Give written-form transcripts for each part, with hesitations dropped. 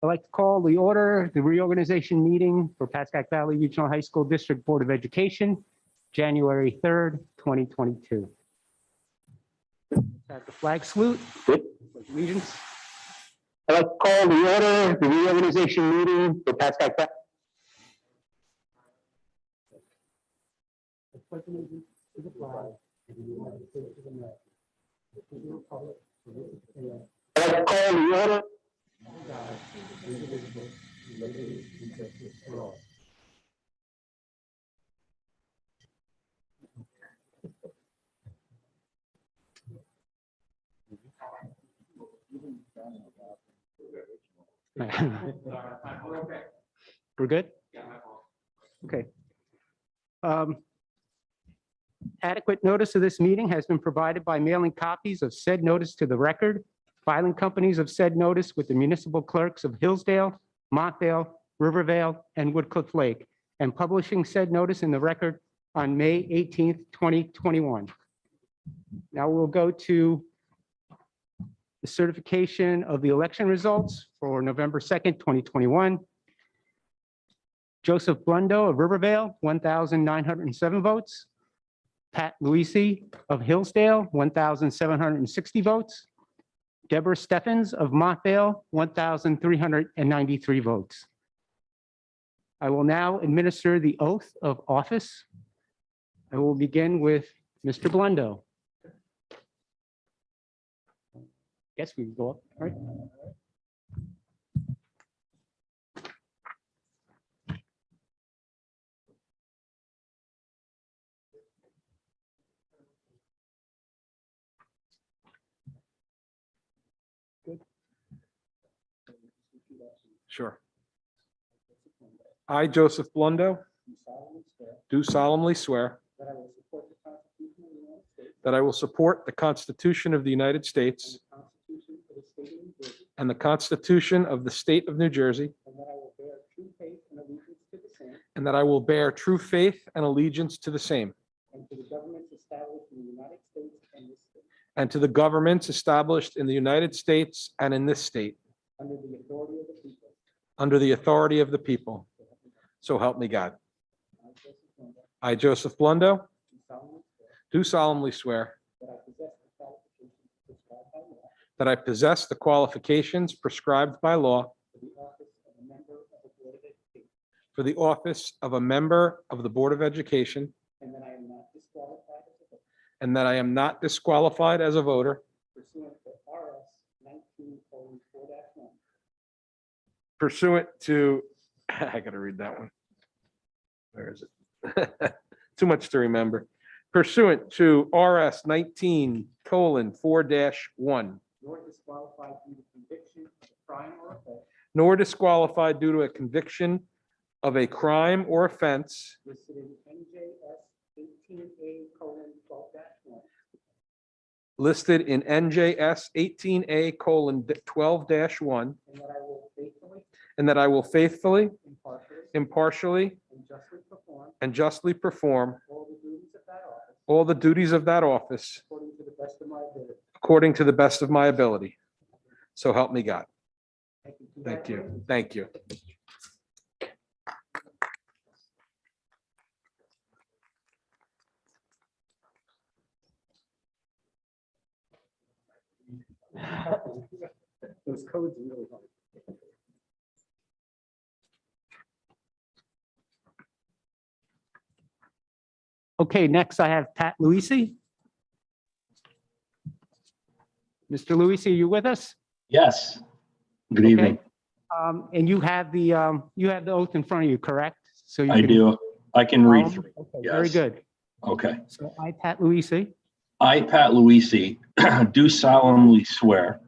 I'd like to call the order, the reorganization meeting for Pascack Valley Regional High School District Board of Education, January 3rd, 2022. At the flag salute, allegiance. I'd like to call the order, the reorganization meeting for Pascack Valley. I'd like to call the order. We're good? Okay. Adequate notice of this meeting has been provided by mailing copies of said notice to the record, filing companies of said notice with the municipal clerks of Hillsdale, Montvale, Rivervale, and Woodcliff Lake, and publishing said notice in the record on May 18th, 2021. Now we'll go to the certification of the election results for November 2nd, 2021. Joseph Blundo of Rivervale, 1,907 votes. Pat Luisi of Hillsdale, 1,760 votes. Deborah Stevens of Montvale, 1,393 votes. I will now administer the oath of office. I will begin with Mr. Blundo. Guess we can go up, all right? Good. Sure. I, Joseph Blundo, do solemnly swear that I will support the Constitution of the United States and the Constitution of the State of New Jersey, and that I will bear true faith and allegiance to the same, and to the governments established in the United States and in this state, under the authority of the people. So help me God. I, Joseph Blundo, do solemnly swear that I possess the qualifications prescribed by law for the office of a member of the Board of Education, and that I am not disqualified as a voter pursuant to, I gotta read that one. Where is it? Too much to remember. Pursuant to RS 19:4-1. Nor disqualified due to a conviction of a crime or offense listed in NJS 18A:12-1, and that I will faithfully, impartially, and justly perform all the duties of that office according to the best of my ability. So help me God. Thank you. Thank you. Those codes are really hard. Okay, next I have Pat Luisi. Mr. Luisi, are you with us? Yes. Good Okay. evening. And you have the oath in front of you, correct? So you I can do. I can read through. Okay, very Yes. good. Okay. So I, Pat Luisi, I, Pat Luisi, do solemnly swear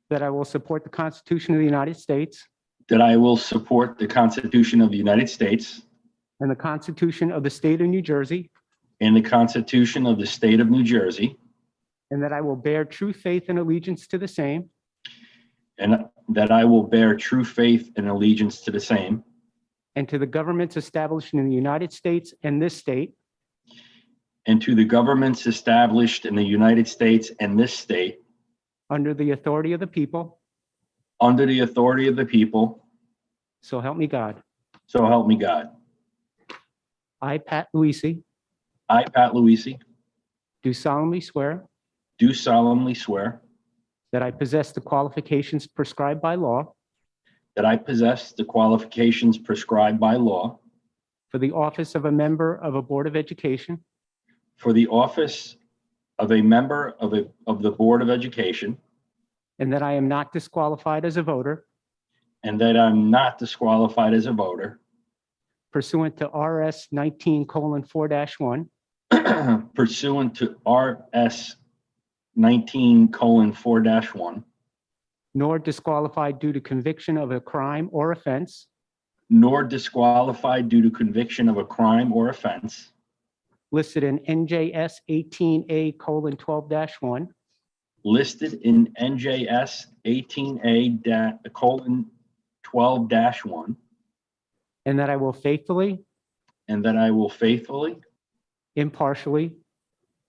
that I will support the Constitution of the United States that I will support the Constitution of the United States and the Constitution of the State of New Jersey, and the Constitution of the State of New Jersey, and that I will bear true faith and allegiance to the same, and that I will bear true faith and allegiance to the same, and to the governments established in the United States and this state, and to the governments established in the United States and this state, under the authority of the people, under the authority of the people, so help me God. so help me God. I, Pat Luisi, I, Pat Luisi, do solemnly swear do solemnly swear that I possess the qualifications prescribed by law that I possess the qualifications prescribed by law for the office of a member of a Board of Education, for the office of a member of the Board of Education, and that I am not disqualified as a voter and that I'm not disqualified as a voter pursuant to RS 19:4-1, pursuant to RS 19:4-1, nor disqualified due to conviction of a crime or offense nor disqualified due to conviction of a crime or offense listed in NJS 18A:12-1, listed in NJS 18A:12-1, and that I will faithfully, and that I will faithfully, impartially,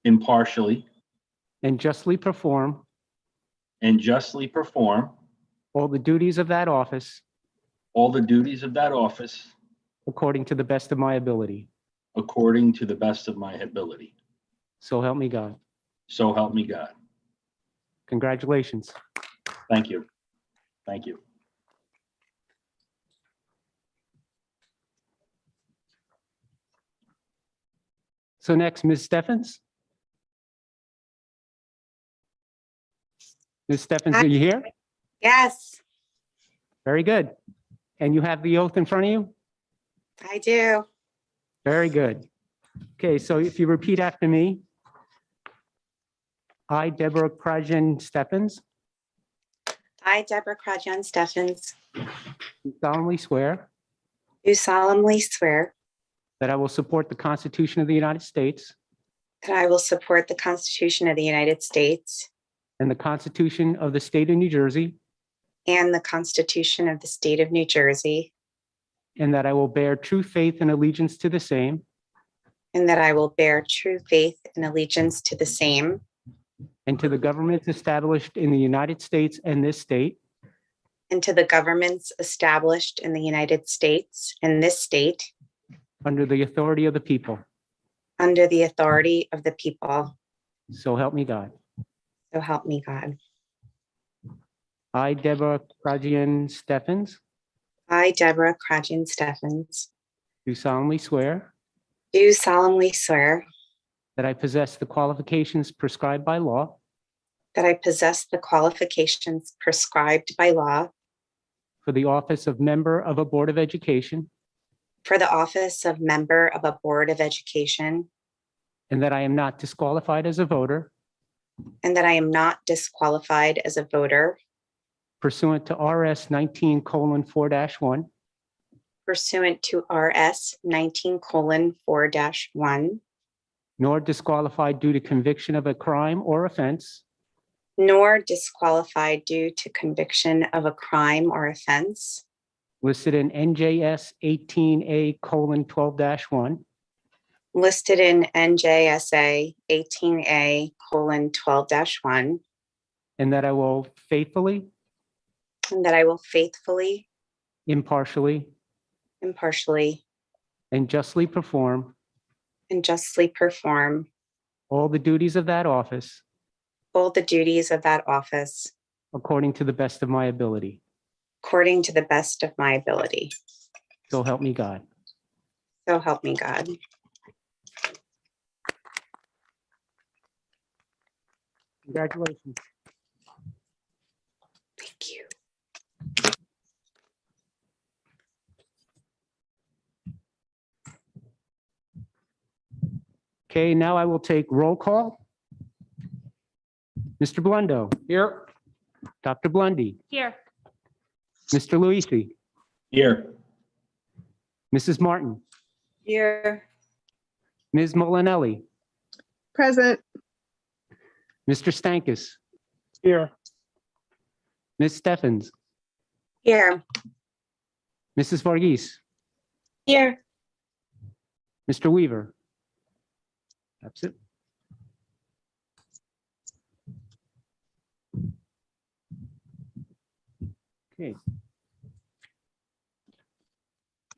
impartially, and justly perform all the duties of that office all the duties of that office according to the best of my ability. according to the best of my ability. So help me God. So help me God. Congratulations. Thank you. Thank you. So next, Ms. Steffens. Ms. Steffens, are you here? Yes, Very good. And you have the oath in front of you? I do. Very good. Okay, so if you repeat after me. I, Deborah Stevens, I, Deborah Stevens, do solemnly swear do solemnly swear that I will support the Constitution of the United States that I will support the Constitution of the United States and the Constitution of the State of New Jersey, and the Constitution of the State of New Jersey, and that I will bear true faith and allegiance to the same and that I will bear true faith and allegiance to the same and to the governments established in the United States and this state, and to the governments established in the United States and this state under the authority of the people. under the authority of the people. So help me God. So help me God. I, Deborah Stevens, I, Deborah Stevens, do solemnly swear do solemnly swear that I possess the qualifications prescribed by law that I possess the qualifications prescribed by law for the office of member of a Board of Education, for the office of member of a Board of Education, and that I am not disqualified as a voter and that I am not disqualified as a voter pursuant to RS 19:4-1, pursuant to RS 19:4-1, nor disqualified due to conviction of a crime or offense nor disqualified due to conviction of a crime or offense listed in NJS 18A:12-1, listed in NJSA 18A:12-1, and that I will faithfully, and that I will faithfully, impartially, impartially, and justly perform all the duties of that office all the duties of that office according to the best of my ability. according to the best of my ability. So help me God. So help me God. Congratulations. Thank you. Okay, now I will take roll call. Mr. Blundo, Here. Dr. Blundy, Here. Mr. Luisi, Here. Mrs. Martin, Here. Ms. Molinelli, Present. Mr. Stankus, Here. Ms. Steffens, Here. Mrs. Varghese, Here. Mr. Weaver. Absent. Okay.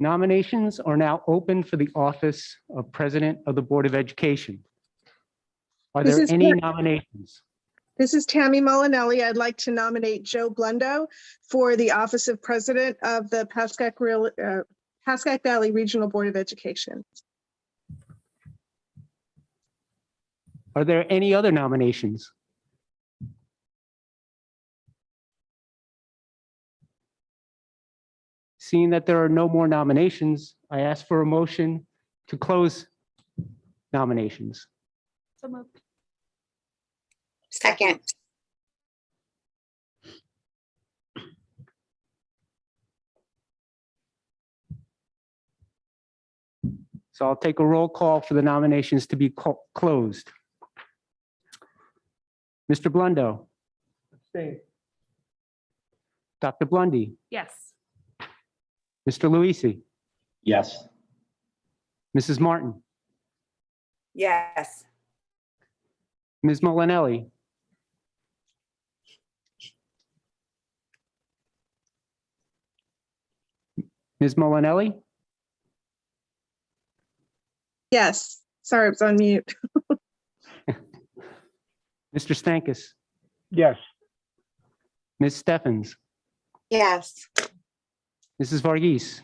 Nominations are now open for the office of President of the Board of Education. Are This there is any Tam- nominations? This is Tammy Molinelli. I'd like to nominate Joe Blundo for the office of President of the Pascack Valley Regional Board of Education. Are there any other nominations? Seeing that there are no more nominations, I ask for a motion to close nominations. So moved. Second. So I'll take a roll call for the nominations to be closed. Mr. Blundo, Abstain. Dr. Blundy, Yes. Mr. Luisi, Yes. Mrs. Martin, Yes. Ms. Molinelli, Ms. Molinelli, Yes, sorry, I was on mute. Mr. Stankus, Yes. Ms. Steffens, Yes. Mrs. Varghese.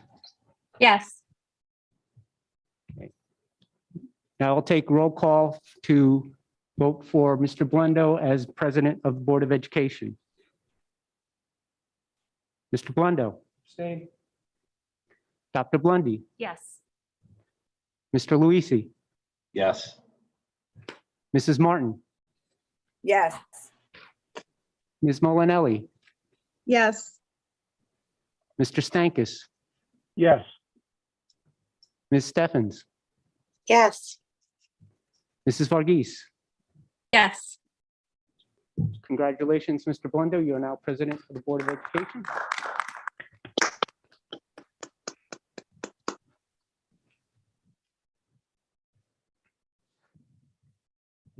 Yes. Now I'll take roll call to vote for Mr. Blundo as President of the Board of Education. Mr. Blundo, Abstain. Dr. Blundy, Yes. Mr. Luisi, Yes. Mrs. Martin, Yes. Ms. Molinelli, Yes, Mr. Stankus, Yes. Ms. Steffens, Yes. Mrs. Varghese. Yes. Congratulations, Mr. Blundo. You are now President of the Board of Education.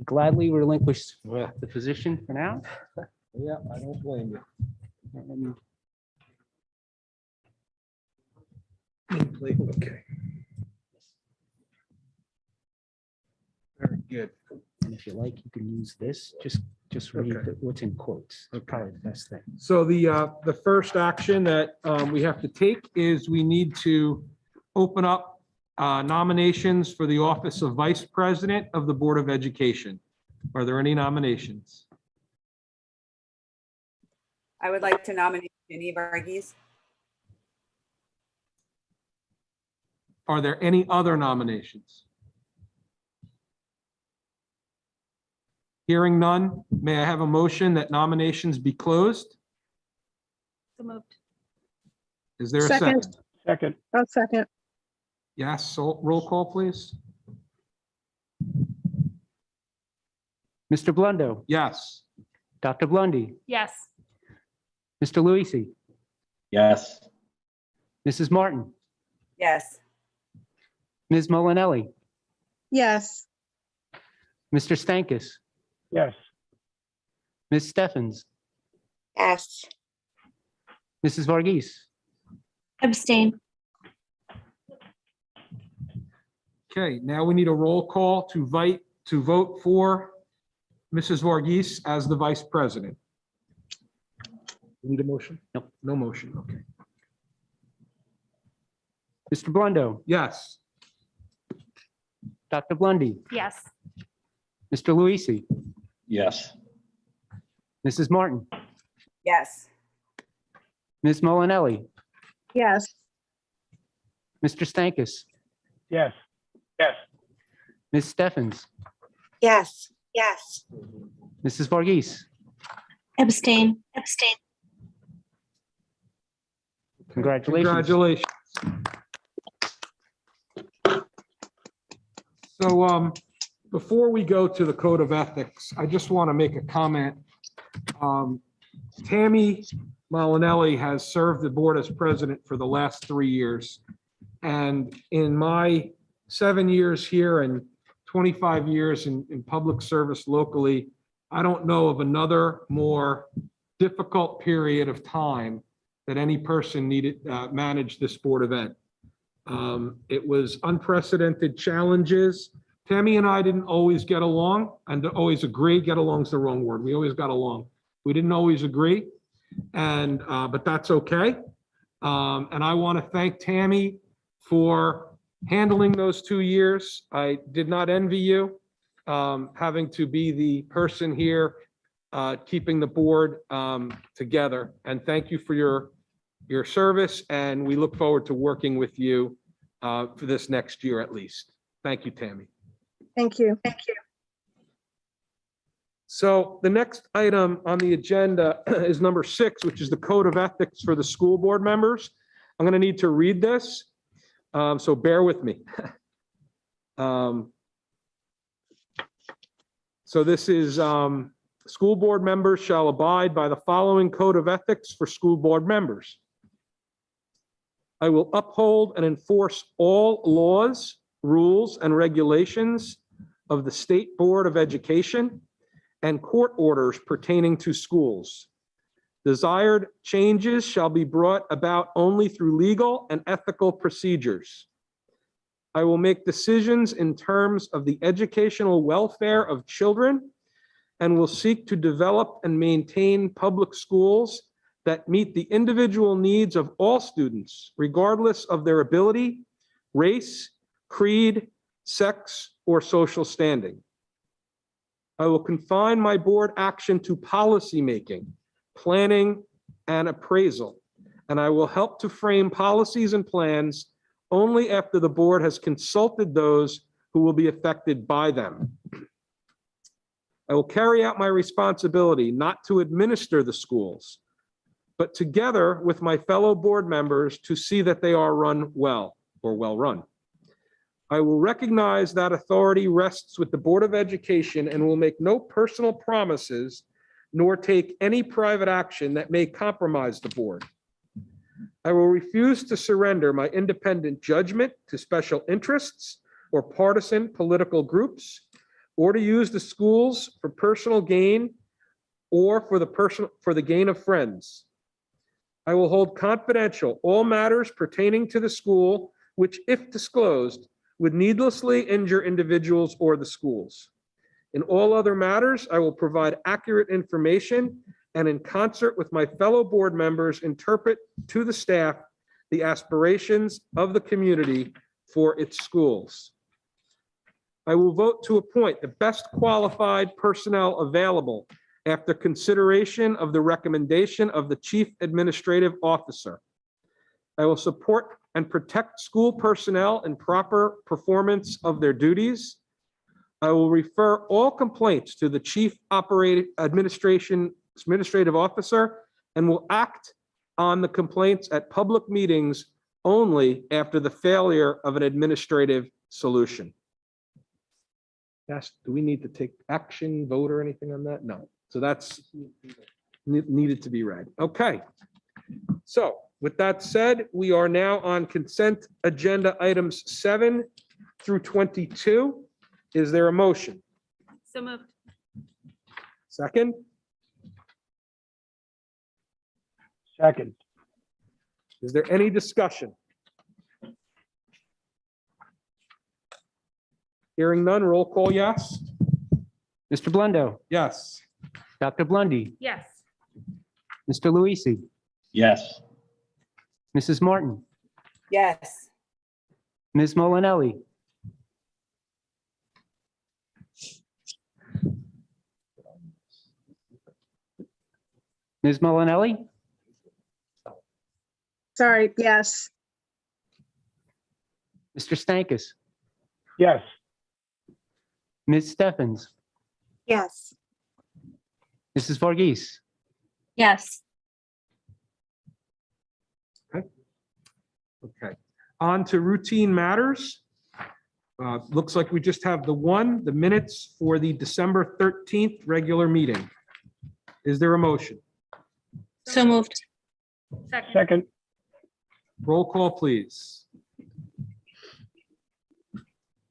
Gladly relinquish the position for now. Yeah, I don't blame you. And Okay. Very good. if you like, you can use this. Just read Okay. what's in quotes. Okay. Probably the best thing. So the first action that we have to take is we need to open up nominations for the office of Vice President of the Board of Education. Are there any nominations? I would like to nominate Jenny Varghese. Are there any other nominations? Hearing none, may I have a motion that nominations be closed? So moved. Is there a Second. second? Second, I'll second. Yes, so roll call, please. Mr. Blundo, Yes. Dr. Blundy, Yes. Mr. Luisi, Yes. Mrs. Martin, Yes. Ms. Molinelli, Yes, Mr. Stankus, yes, Ms. Steffens, Yes. Mrs. Varghese. Abstain. Okay, now we need a roll call to vote for Mrs. Varghese as the Vice President. Need a motion? No. No motion, okay. Mr. Blundo, Yes. Dr. Blundy, Yes. Mr. Luisi, Yes. Mrs. Martin, Yes. Ms. Molinelli, yes, Mr. Stankus, yes, Ms. Steffens, Yes. Yes. Mrs. Varghese. Abstain. Congratulations. Congratulations. So before we go to the Code of Ethics, I just want to make a comment. Tammy Molinelli has served the board as president for the last 3 years. And in my 7 years here and 25 years in public service locally, I don't know of another more difficult period of time that any person needed, managed this board event. It was unprecedented challenges. Tammy and I didn't always get along and always agree. Get along is the wrong word. We always got along. We didn't always agree, and but that's okay. And I want to thank Tammy for handling those 2 years. I did not envy you having to be the person here keeping the board together. And thank you for your service, and we look forward to working with you for this next year at least. Thank you, Tammy. Thank you. So the next item on the agenda is number 6, which is the Code of Ethics for the school board members. I'm going to need to read this, so bear with me. So this is, school board members shall abide by the following Code of Ethics for school board members. I will uphold and enforce all laws, rules, and regulations of the State Board of Education and court orders pertaining to schools. Desired changes shall be brought about only through legal and ethical procedures. I will make decisions in terms of the educational welfare of children and will seek to develop and maintain public schools that meet the individual needs of all students, regardless of their ability, race, creed, sex, or social standing. I will confine my board action to policymaking, planning, and appraisal, and I will help to frame policies and plans only after the board has consulted those who will be affected by them. I will carry out my responsibility not to administer the schools, but together with my fellow board members to see that they are run well or well run. I will recognize that authority rests with the Board of Education and will make no personal promises nor take any private action that may compromise the board. I will refuse to surrender my independent judgment to special interests or partisan political groups, or to use the schools for personal gain or for the gain of friends. I will hold confidential all matters pertaining to the school, which, if disclosed, would needlessly injure individuals or the schools. In all other matters, I will provide accurate information and in concert with my fellow board members, interpret to the staff the aspirations of the community for its schools. I will vote to appoint the best qualified personnel available after consideration of the recommendation of the Chief Administrative Officer. I will support and protect school personnel in proper performance of their duties. I will refer all complaints to the Chief Administrative Officer and will act on the complaints at public meetings only after the failure of an administrative solution. Yes, do we need to take action, vote, or anything on that? No. So that's needed to be read. Okay. So with that said, we are now on consent agenda items 7 through 22. Is there a motion? So moved. Second? Second. Is there any discussion? Hearing none, roll call yes. Mr. Blendo, Yes. Dr. Blondie, Yes. Mr. Luisi, Yes. Mrs. Martin, Yes. Ms. Molinelli, Ms. Molinelli, Sorry, yes. Mr. Stankus, Yes. Ms. Steffens, Yes. Mrs. Varghese, Yes. Okay. On to routine matters. Looks like we just have the minutes for the December 13th regular meeting. Is there a motion? So moved. Second. Second. Roll call, please.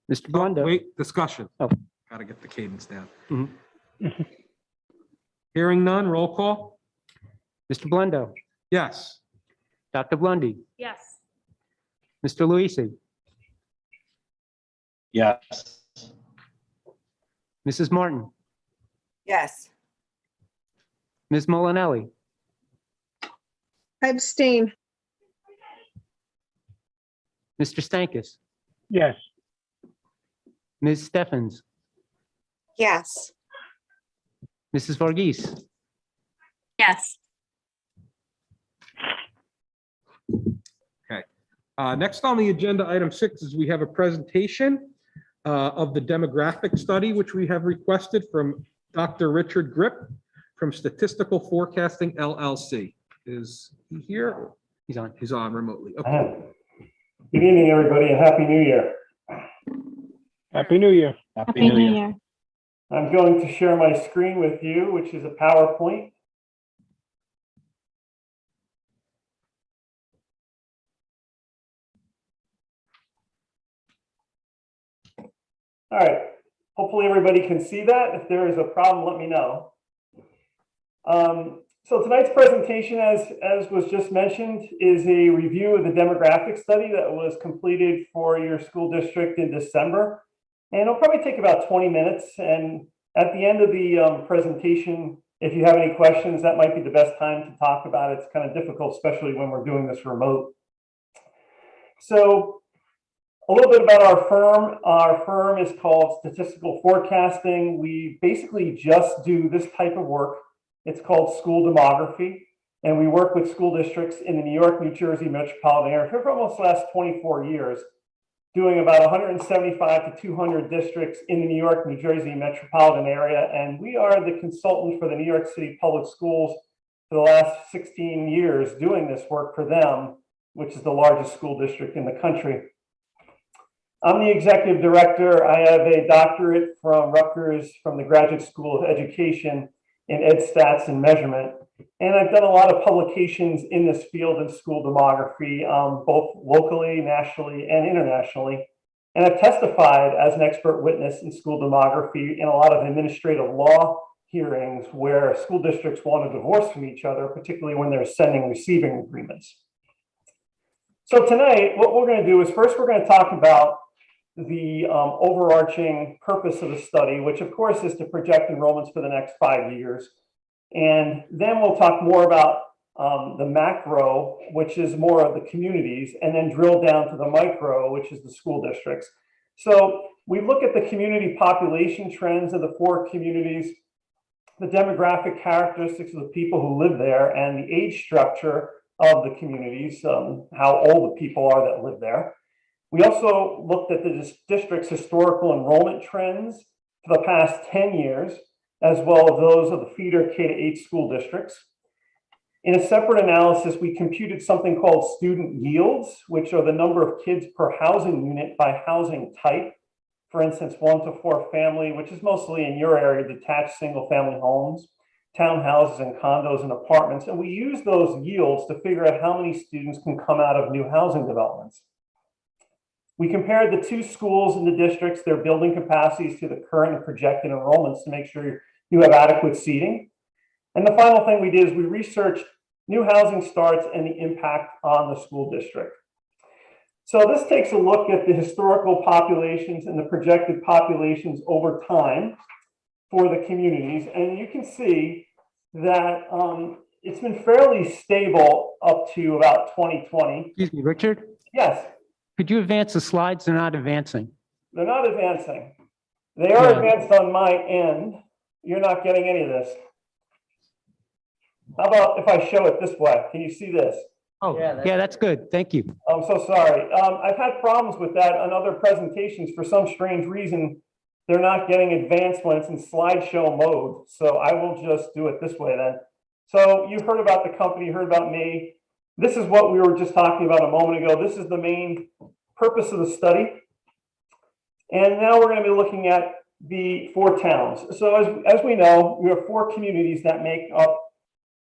Mr. Oh, Blendo. wait, discussion. Oh. Got to get the cadence down. Mhm. Hearing none, roll call? Mr. Blendo, Yes. Dr. Blondie, Yes. Mr. Luisi, Yes. Mrs. Martin, Yes. Ms. Molinelli, I abstain. Mr. Stankus, Yes. Ms. Steffens, yes, Mrs. Varghese, Yes. Next on the agenda, item 6, is we have a presentation of the demographic study, which we have requested from Dr. Richard Grip from Statistical Forecasting LLC. Is he here? he's on. He's on remotely. Okay. Good evening, everybody, and Happy New Year. Happy New Year. Happy New Year. I'm going to share my screen with you, which is a PowerPoint. All right, hopefully everybody can see that. If there is a problem, let me know. So tonight's presentation, as was just mentioned, is a review of the demographic study that was completed for your school district in December. And it'll probably take about 20 minutes. And at the end of the presentation, if you have any questions, that might be the best time to talk about it. It's kind of difficult, especially when we're doing this remote. So a little bit about our firm. Our firm is called Statistical Forecasting. We basically just do this type of work. It's called school demography. And we work with school districts in the New York, New Jersey metropolitan area for almost the last 24 years, doing about 175 to 200 districts in the New York, New Jersey metropolitan area. And we are the consultant for the New York City Public Schools for the last 16 years doing this work for them, which is the largest school district in the country. I'm the executive director. I have a doctorate from Rutgers from the Graduate School of Education in Ed Stats and Measurement. And I've done a lot of publications in this field of school demography, both locally, nationally, and internationally. And I've testified as an expert witness in school demography in a lot of administrative law hearings where school districts want to divorce from each other, particularly when they're sending and receiving agreements. So tonight, what we're going to do is first we're going to talk about the overarching purpose of the study, which of course is to project enrollments for the next 5 years. And then we'll talk more about the macro, which is more of the communities, and then drill down to the micro, which is the school districts. So we look at the community population trends of the 4 communities, the demographic characteristics of the people who live there, and the age structure of the communities, how old the people are that live there. We also looked at the district's historical enrollment trends for the past 10 years, as well as those of the feeder K-8 school districts. In a separate analysis, we computed something called student yields, which are the number of kids per housing unit by housing type. For instance, 1 to 4 family, which is mostly in your area, detached single family homes, townhouses and condos and apartments. And we use those yields to figure out how many students can come out of new housing developments. We compared the 2 schools in the districts, their building capacities to the current and projected enrollments to make sure you have adequate seating. And the final thing we did is we researched new housing starts and the impact on the school district. So this takes a look at the historical populations and the projected populations over time for the communities. And you can see that it's been fairly stable up to about 2020. Excuse me, Richard, Yes. could you advance the slides? They're not advancing. They're not advancing. They are Yeah. advanced on my end. You're not getting any of this. How about if I show it this way? Can you see this? Oh, yeah, that's good. Thank you. I'm so sorry. I've had problems with that on other presentations. For some strange reason, they're not getting advanced when it's in slideshow mode. So I will just do it this way then. So you heard about the company, you heard about me. This is what we were just talking about a moment ago. This is the main purpose of the study. And now we're going to be looking at the 4 towns. So as we know, we have 4 communities that make up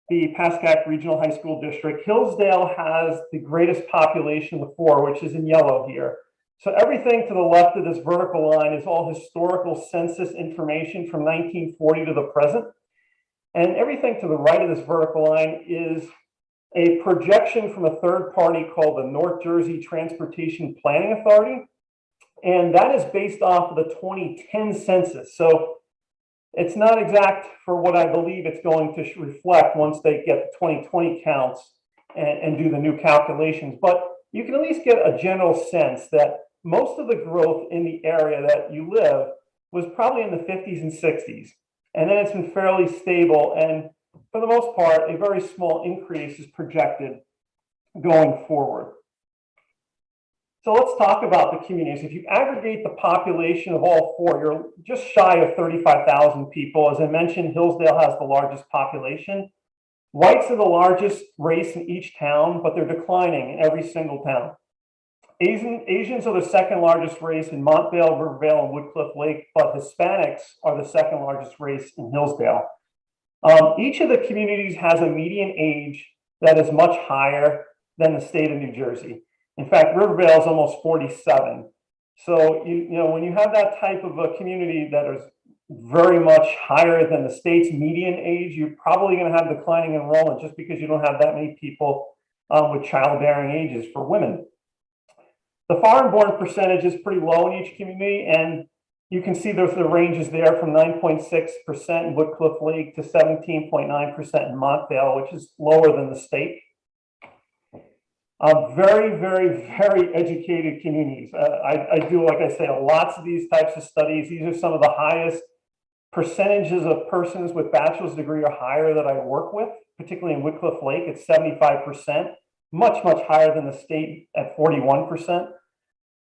the Pascack Regional High School District. Hillsdale has the greatest population of the 4, which is in yellow here. So everything to the left of this vertical line is all historical census information from 1940 to the present. And everything to the right of this vertical line is a projection from a third party called the North Jersey Transportation Planning Authority. And that is based off of the 2010 census. So it's not exact for what I believe it's going to reflect once they get the 2020 counts and do the new calculations. But you can at least get a general sense that most of the growth in the area that you live was probably in the 50s and 60s. And then it's been fairly stable. And for the most part, a very small increase is projected going forward. So let's talk about the communities. If you aggregate the population of all four, you're just shy of 35,000 people. As I mentioned, Hillsdale has the largest population. Whites are the largest race in each town, but they're declining in every single town. Asians are the second largest race in Montvale, Rivervale, and Woodcliff Lake, but Hispanics are the second largest race in Hillsdale. Each of the communities has a median age that is much higher than the state of New Jersey. In fact, Rivervale is almost 47. So, you know, when you have that type of a community that is very much higher than the state's median age, you're probably going to have declining enrollment just because you don't have that many people with childbearing ages for women. The foreign-born percentage is pretty low in each community, and you can see there's the ranges there from 9.6% in Woodcliff Lake to 17.9% in Montvale, which is lower than the state. Very, very, very educated communities. I do, like I say, lots of these types of studies. These are some of the highest percentages of persons with bachelor's degree or higher that I work with, particularly in Woodcliff Lake. It's 75%, much, much higher than the state at 41%.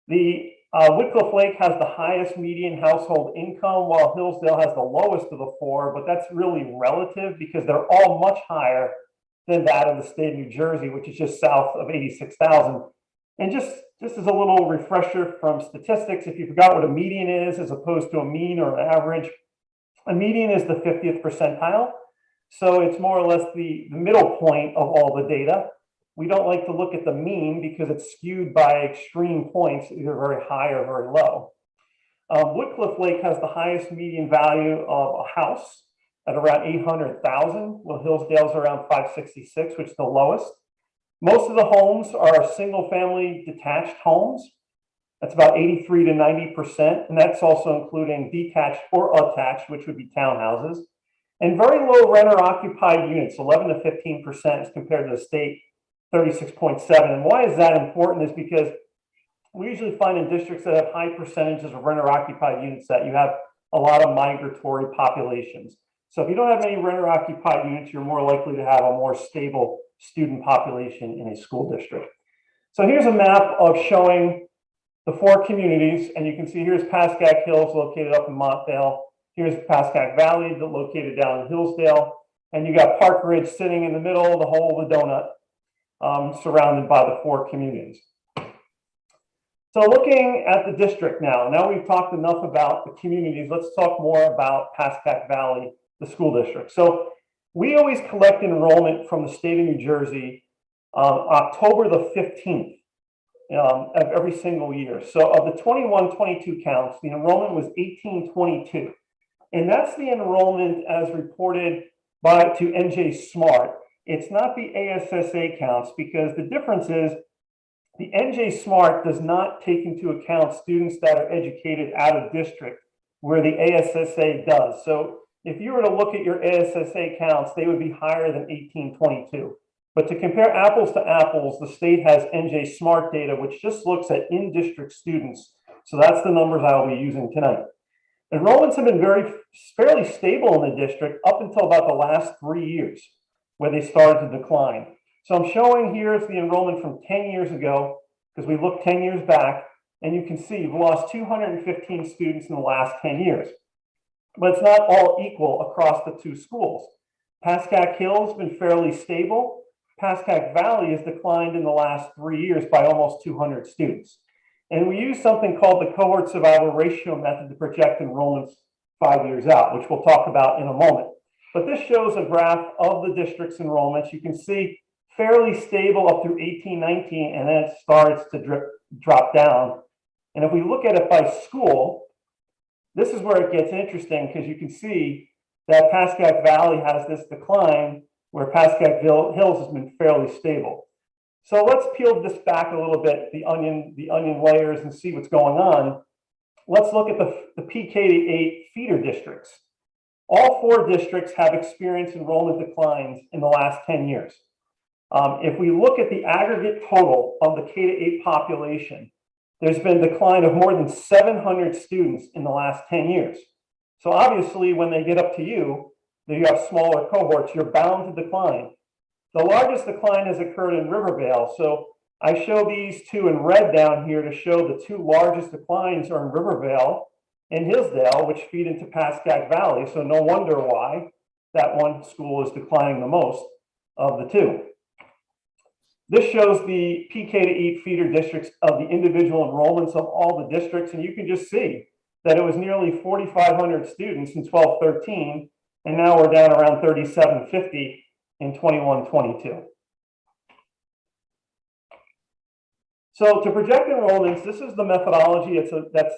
The Woodcliff Lake has the highest median household income, while Hillsdale has the lowest of the four, but that's really relative because they're all much higher than that of the state of New Jersey, which is just south of 86,000. And just as a little refresher from statistics, if you forgot what a median is as opposed to a mean or an average, a median is the 50th percentile. So it's more or less the middle point of all the data. We don't like to look at the mean because it's skewed by extreme points, either very high or very low. Woodcliff Lake has the highest median value of a house at around 800,000, while Hillsdale's around 566, which is the lowest. Most of the homes are single-family detached homes. That's about 83 to 90%, and that's also including detached or attached, which would be townhouses. And very low renter-occupied units, 11 to 15% as compared to the state, 36.7. And why is that important is because we usually find in districts that have high percentages of renter-occupied units that you have a lot of migratory populations. So if you don't have many renter-occupied units, you're more likely to have a more stable student population in a school district. So here's a map of showing the four communities, and you can see here's Pascack Hills located up in Montvale. Here's Pascack Valley located down in Hillsdale, and you got Park Ridge sitting in the middle, the hole of the donut, surrounded by the four communities. So looking at the district now we've talked enough about the communities. Let's talk more about Pascack Valley, the school district. So we always collect enrollment from the state of New Jersey October the 15th of every single year. So of the 21-22 counts, the enrollment was 1822. And that's the enrollment as reported to NJ Smart. It's not the ASSA counts because the difference is the NJ Smart does not take into account students that are educated out of district where the ASSA does. So if you were to look at your ASSA counts, they would be higher than 1822. But to compare apples to apples, the state has NJ Smart data, which just looks at in-district students. So that's the numbers I'll be using tonight. Enrollments have been fairly stable in the district up until about the last 3 years, where they started to decline. So I'm showing here is the enrollment from 10 years ago, because we looked 10 years back, and you can see we've lost 215 students in the last 10 years. But it's not all equal across the two schools. Pascack Hills has been fairly stable. Pascack Valley has declined in the last 3 years by almost 200 students. And we use something called the cohort survival ratio method to project enrollments 5 years out, which we'll talk about in a moment. But this shows a graph of the district's enrollments. You can see fairly stable up through 18-19, and then it starts to drop down. And if we look at it by school, this is where it gets interesting because you can see that Pascack Valley has this decline, where Pascack Hills has been fairly stable. So let's peel this back a little bit, the onion layers, and see what's going on. Let's look at the PK-8 feeder districts. All 4 districts have experienced enrollment declines in the last 10 years. If we look at the aggregate total of the K-8 population, there's been a decline of more than 700 students in the last 10 years. So obviously, when they get up to you have smaller cohorts, you're bound to decline. The largest decline has occurred in Rivervale. So I show these 2 in red down here to show the 2 largest declines are in Rivervale and Hillsdale, which feed into Pascack Valley. So no wonder why that one school is declining the most of the 2. This shows the PK-8 feeder districts of the individual enrollments of all the districts. And you can just see that it was nearly 4,500 students in 12-13, and now we're down around 3,750 in 21-22. So to project enrollments, this is the methodology that's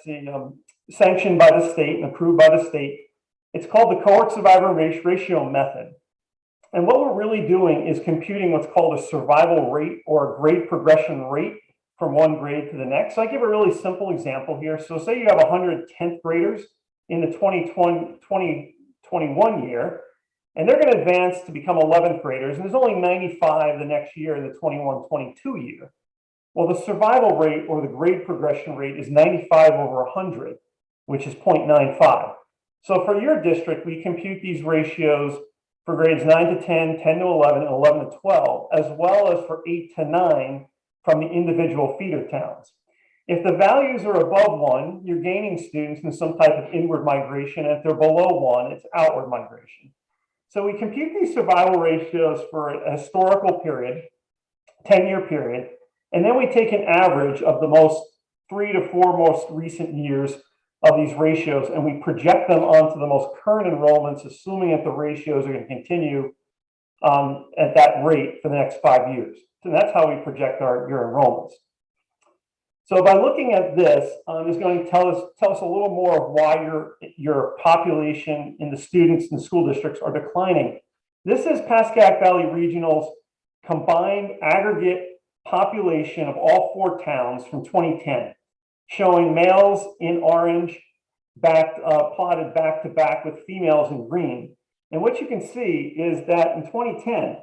sanctioned by the state and approved by the state. It's called the cohort survivor ratio method. And what we're really doing is computing what's called a survival rate or a grade progression rate from one grade to the next. So I give a really simple example here. So say you have 100 10th graders in the 2021 year, and they're going to advance to become 11th graders, and there's only 95 the next year in the 21-22 year. Well, the survival rate or the grade progression rate is 95 over 100, which is 0.95. So for your district, we compute these ratios for grades 9 to 10, 10 to 11, and 11 to 12, as well as for 8 to 9 from the individual feeder towns. If the values are above 1, you're gaining students in some type of inward migration. And if they're below 1, it's outward migration. So we compute these survival ratios for a historical period, 10-year period, and then we take an average of the 3 to 4 most recent years of these ratios, and we project them onto the most current enrollments, assuming that the ratios are going to continue at that rate for the next 5 years. So that's how we project your enrollments. So by looking at this, it's going to tell us a little more of why your population in the students in the school districts are declining. This is Pascack Valley Regional's combined aggregate population of all 4 towns from 2010, showing males in orange, plotted back to back with females in green. And what you can see is that in 2010,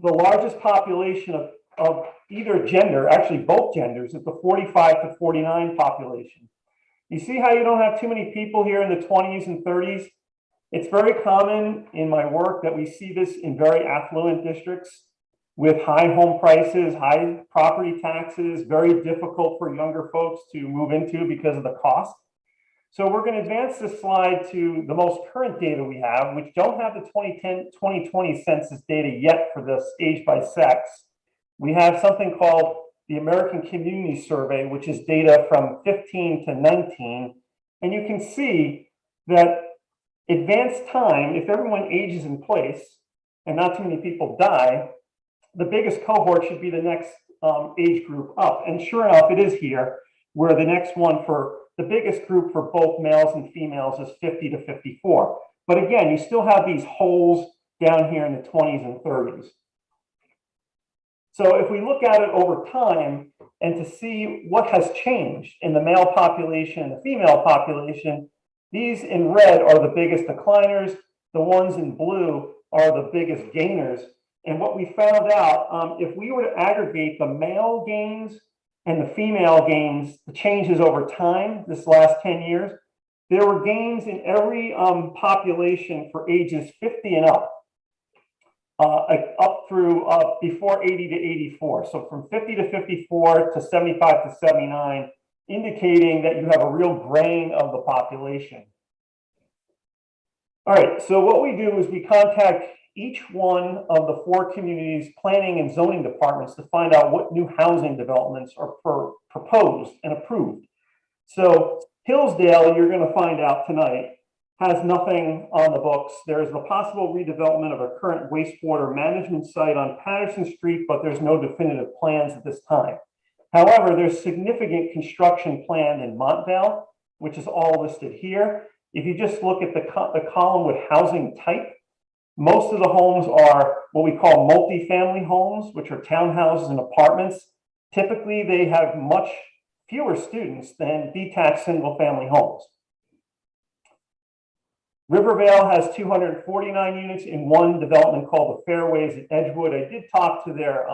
the largest population of either gender, actually both genders, is the 45 to 49 population. You see how you don't have too many people here in the 20s and 30s? It's very common in my work that we see this in very affluent districts with high home prices, high property taxes, very difficult for younger folks to move into because of the cost. So we're going to advance this slide to the most current data we have, which don't have the 2020 census data yet for this age by sex. We have something called the American Community Survey, which is data from 15 to 19. And you can see that advanced time, if everyone ages in place and not too many people die, the biggest cohort should be the next age group up. And sure enough, it is here, where the next one for the biggest group for both males and females is 50 to 54. But again, you still have these holes down here in the 20s and 30s. So if we look at it over time and to see what has changed in the male population and the female population, these in red are the biggest decliners. The ones in blue are the biggest gainers. And what we found out, if we were to aggregate the male gains and the female gains, the changes over time, this last 10 years, there were gains in every population for ages 50 and up through before 80 to 84. So from 50 to 54 to 75 to 79, indicating that you have a real graying of the population. All right, so what we do is we contact each one of the 4 communities' planning and zoning departments to find out what new housing developments are proposed and approved. So Hillsdale, you're going to find out tonight, has nothing on the books. There is the possible redevelopment of a current wastewater management site on Patterson Street, but there's no definitive plans at this time. However, there's significant construction planned in Montvale, which is all listed here. If you just look at the column with housing type, Most of the homes are what we call multifamily homes, which are townhouses and apartments. Typically, they have much fewer students than detached single-family homes. Rivervale has 249 units in one development called the Fairways at Edgewood. I did talk to their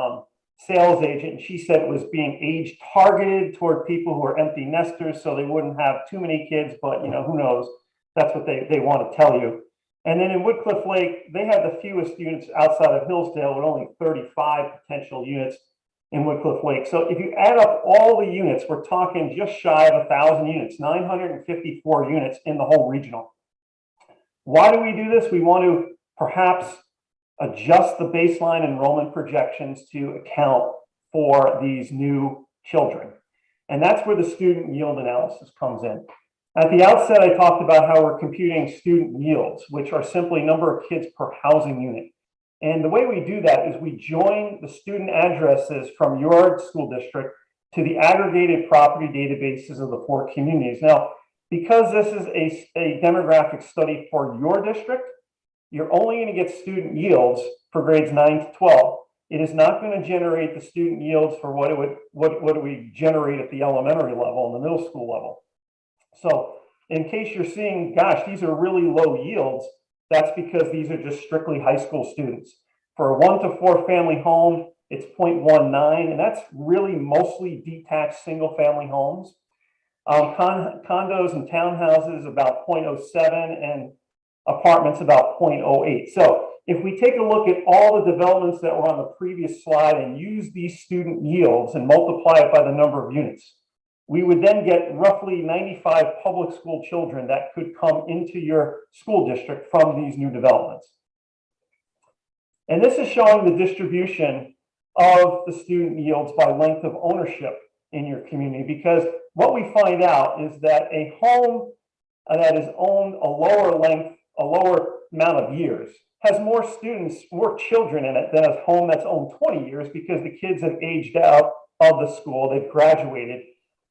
sales agent, and she said it was being age targeted toward people who are empty nesters, so they wouldn't have too many kids, but who knows? That's what they want to tell you. And then in Woodcliff Lake, they have the fewest units outside of Hillsdale with only 35 potential units in Woodcliff Lake. So if you add up all the units, we're talking just shy of 1,000 units, 954 units in the whole regional. Why do we do this? We want to perhaps adjust the baseline enrollment projections to account for these new children. And that's where the student yield analysis comes in. At the outset, I talked about how we're computing student yields, which are simply number of kids per housing unit. And the way we do that is we join the student addresses from your school district to the aggregated property databases of the 4 communities. Now, because this is a demographic study for your district, you're only going to get student yields for grades 9 to 12. It is not going to generate the student yields for what we generate at the elementary level and the middle school level. So in case you're seeing, gosh, these are really low yields, that's because these are just strictly high school students. For a 1 to 4 family home, it's 0.19, and that's really mostly detached single family homes. Condos and townhouses about 0.07 and apartments about 0.08. So if we take a look at all the developments that were on the previous slide and use these student yields and multiply it by the number of units, we would then get roughly 95 public school children that could come into your school district from these new developments. And this is showing the distribution of the student yields by length of ownership in your community, because what we find out is that a home that is owned a lower amount of years has more students, more children in it than a home that's owned 20 years because the kids have aged out of the school, they've graduated.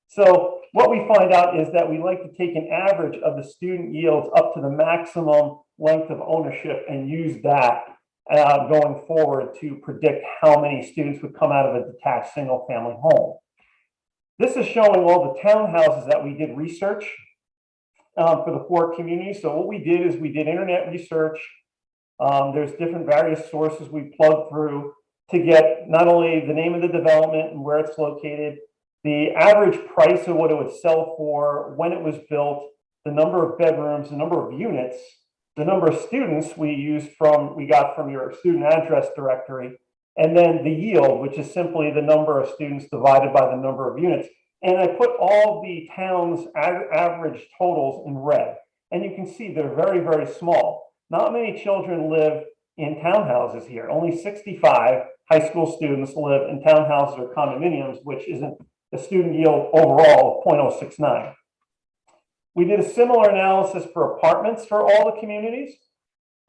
So what we find out is that we like to take an average of the student yields up to the maximum length of ownership and use that going forward to predict how many students would come out of a detached single family home. This is showing all the townhouses that we did research for the 4 communities. So what we did is we did internet research. There's different various sources we plugged through to get not only the name of the development and where it's located, the average price of what it would sell for, when it was built, the number of bedrooms, the number of units, the number of students we got from your student address directory, and then the yield, which is simply the number of students divided by the number of units. And I put all the town's average totals in red. And you can see they're very, very small. Not many children live in townhouses here. Only 65 high school students live in townhouses or condominiums, which isn't a student yield overall of 0.069. We did a similar analysis for apartments for all the communities.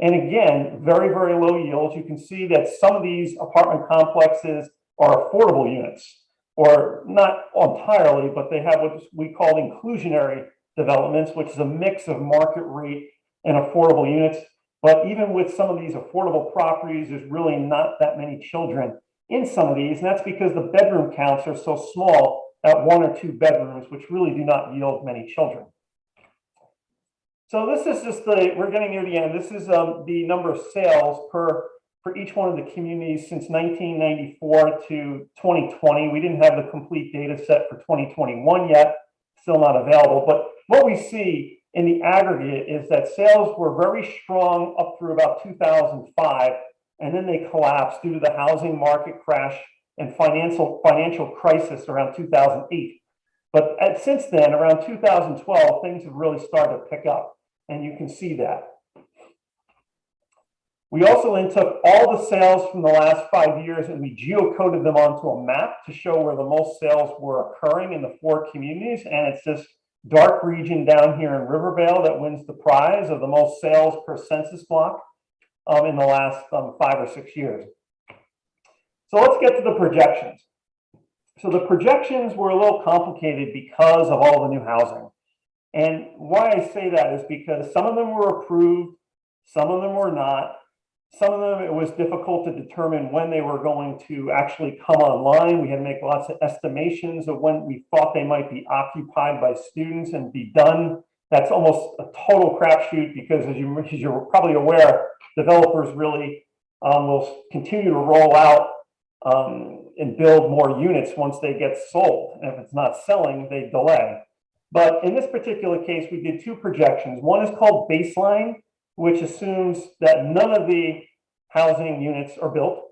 And again, very, very low yields. You can see that some of these apartment complexes are affordable units, or not entirely, but they have what we call inclusionary developments, which is a mix of market rate and affordable units. But even with some of these affordable properties, there's really not that many children in some of these. And that's because the bedroom counts are so small at 1 or 2 bedrooms, which really do not yield many children. So this is just we're getting near the end. This is the number of sales for each one of the communities since 1994 to 2020. We didn't have the complete data set for 2021 yet, still not available. But what we see in the aggregate is that sales were very strong up through about 2005, and then they collapsed due to the housing market crash and financial crisis around 2008. But since then, around 2012, things have really started to pick up, and you can see that. We also then took all the sales from the last 5 years and we geocoded them onto a map to show where the most sales were occurring in the 4 communities. And it's this dark region down here in Rivervale that wins the prize of the most sales per census block in the last 5 or 6 years. So let's get to the projections. So the projections were a little complicated because of all the new housing. And why I say that is because some of them were approved, some of them were not. Some of them, it was difficult to determine when they were going to actually come online. We had to make lots of estimations of when we thought they might be occupied by students and be done. That's almost a total crapshoot because as you're probably aware, developers really will continue to roll out and build more units once they get sold. And if it's not selling, they delay. But in this particular case, we did two projections. One is called baseline, which assumes that none of the housing units are built.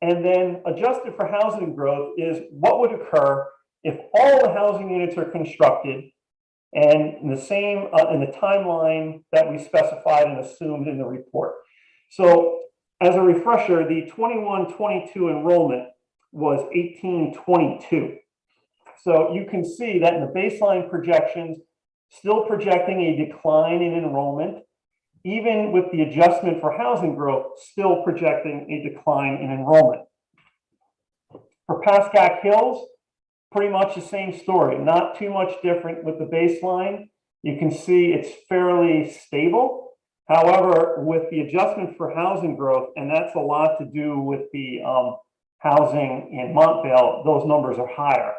And then adjusted for housing growth is what would occur if all the housing units are constructed and in the same in the timeline that we specified and assumed in the report. So as a refresher, the 21-22 enrollment was 18-22. So you can see that in the baseline projections, still projecting a decline in enrollment, even with the adjustment for housing growth, still projecting a decline in enrollment. For Pascack Hills, pretty much the same story, not too much different with the baseline. You can see it's fairly stable. However, with the adjustment for housing growth, and that's a lot to do with the housing in Montvale, those numbers are higher.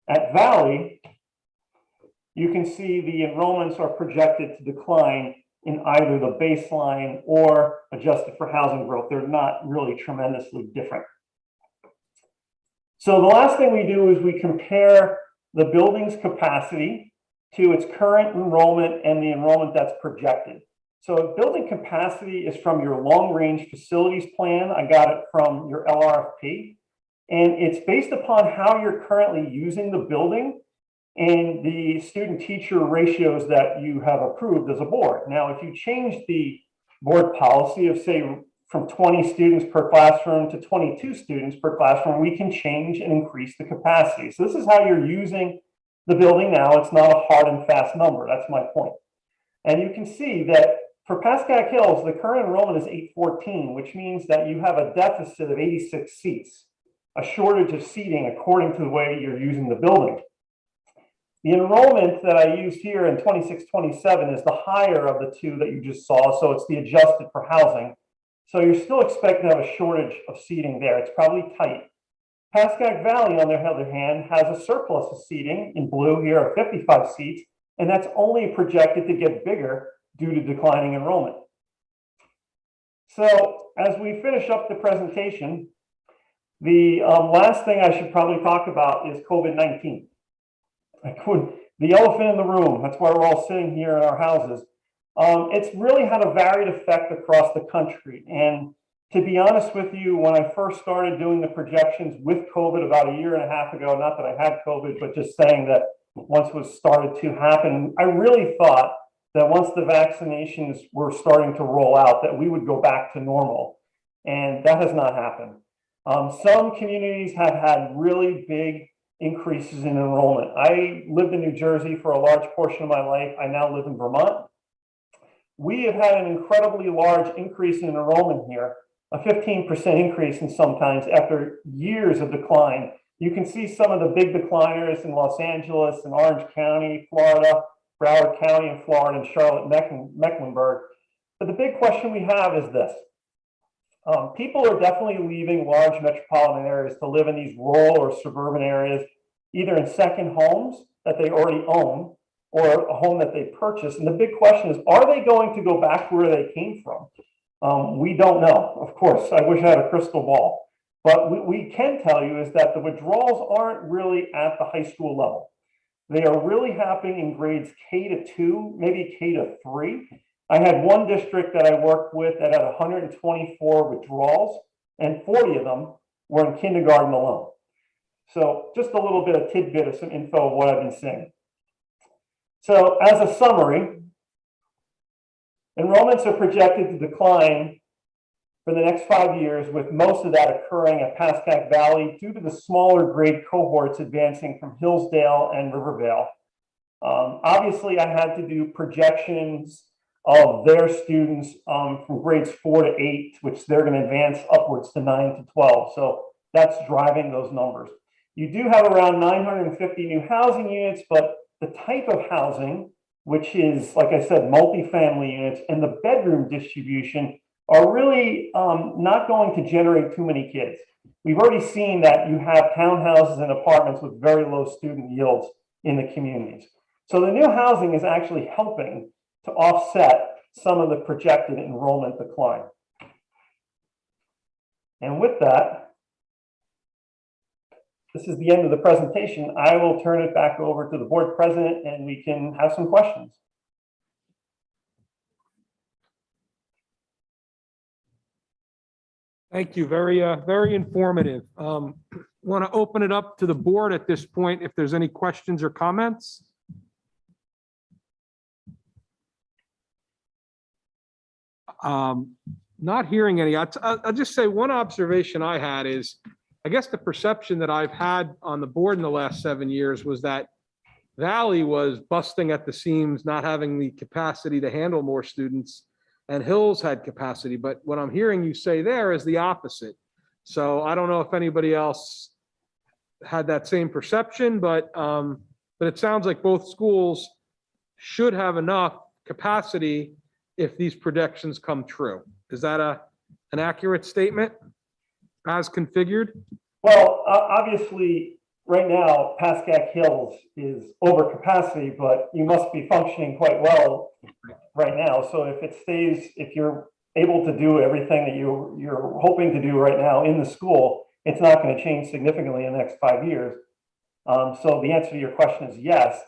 At Valley, you can see the enrollments are projected to decline in either the baseline or adjusted for housing growth. They're not really tremendously different. So the last thing we do is we compare the building's capacity to its current enrollment and the enrollment that's projected. So building capacity is from your long-range facilities plan. I got it from your LRFP. And it's based upon how you're currently using the building and the student-teacher ratios that you have approved as a board. Now, if you change the board policy of, say, from 20 students per classroom to 22 students per classroom, we can change and increase the capacity. So this is how you're using the building now. It's not a hard and fast number. That's my point. And you can see that for Pascack Hills, the current enrollment is 814, which means that you have a deficit of 86 seats, a shortage of seating according to the way you're using the building. The enrollment that I used here in 26-27 is the higher of the two that you just saw, so it's the adjusted for housing. So you're still expecting to have a shortage of seating there. It's probably tight. Pascack Valley, on the other hand, has a surplus of seating in blue here of 55 seats, and that's only projected to get bigger due to declining enrollment. So as we finish up the presentation, the last thing I should probably talk about is COVID-19. The elephant in the room, that's why we're all sitting here in our houses. It's really had a varied effect across the country. And to be honest with you, when I first started doing the projections with COVID about a year and a half ago, not that I had COVID, but just saying that once it was started to happen, I really thought that once the vaccinations were starting to roll out, that we would go back to normal. And that has not happened. Some communities have had really big increases in enrollment. I lived in New Jersey for a large portion of my life. I now live in Vermont. We have had an incredibly large increase in enrollment here, a 15% increase in sometimes after years of decline. You can see some of the big decliners in Los Angeles and Orange County, Florida, Broward County in Florida, and Charlotte, Mecklenburg. But the big question we have is this. People are definitely leaving large metropolitan areas to live in these rural or suburban areas, either in second homes that they already own or a home that they purchased. And the big question is, are they going to go back to where they came from? We don't know, of course. I wish I had a crystal ball. But what we can tell you is that the withdrawals aren't really at the high school level. They are really happening in grades K to 2, maybe K to 3. I had one district that I worked with that had 124 withdrawals, and 40 of them were in kindergarten alone. So just a little bit of tidbit of some info of what I've been seeing. So as a summary, enrollments are projected to decline for the next 5 years, with most of that occurring at Pascack Valley due to the smaller grade cohorts advancing from Hillsdale and Rivervale. Obviously, I had to do projections of their students from grades 4 to 8, which they're going to advance upwards to 9 to 12. So that's driving those numbers. You do have around 950 new housing units, but the type of housing, which is, like I said, multifamily units, and the bedroom distribution are really not going to generate too many kids. We've already seen that you have townhouses and apartments with very low student yields in the communities. So the new housing is actually helping to offset some of the projected enrollment decline. And with that, this is the end of the presentation. I will turn it back over to the board president and we can have some questions. Thank you. Very informative. Want to open it up to the board at this point if there's any questions or comments? Not hearing any. I'll just say one observation I had is, I guess the perception that I've had on the board in the last 7 years was that Valley was busting at the seams, not having the capacity to handle more students, and Hills had capacity. But what I'm hearing you say there is the opposite. So I don't know if anybody else had that same perception, but it sounds like both schools should have enough capacity if these projections come true. Is that an accurate statement as configured? Well, obviously, right now, Pascack Hills is over capacity, but you must be functioning quite well right now. So if it stays, if you're able to do everything that you're hoping to do right now in the school, it's not going to change significantly in the next 5 years. So the answer to your question is yes.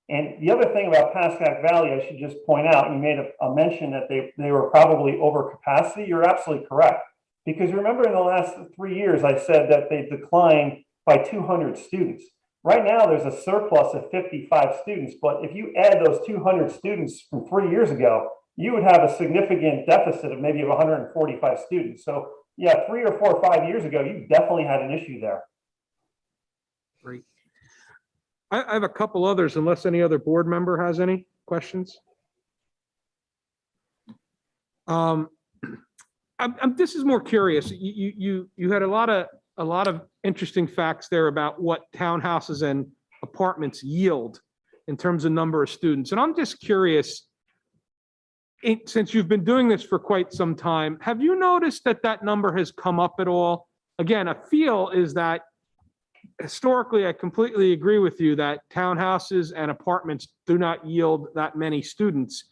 And the other thing about Pascack Valley, I should just point out, you made a mention that they were probably over capacity. You're absolutely correct. Because remember in the last 3 years, I said that they declined by 200 students. Right now, there's a surplus of 55 students, but if you add those 200 students from 3 years ago, you would have a significant deficit of maybe 145 students. So yeah, 3 or 4 or 5 years ago, you definitely had an issue there. Great. I have a couple others, unless any other board member has any questions. This is more curious. You had a lot of interesting facts there about what townhouses and apartments yield in terms of number of students. And I'm just curious, since you've been doing this for quite some time, have you noticed that that number has come up at all? Again, a feel is that historically, I completely agree with you that townhouses and apartments do not yield that many students.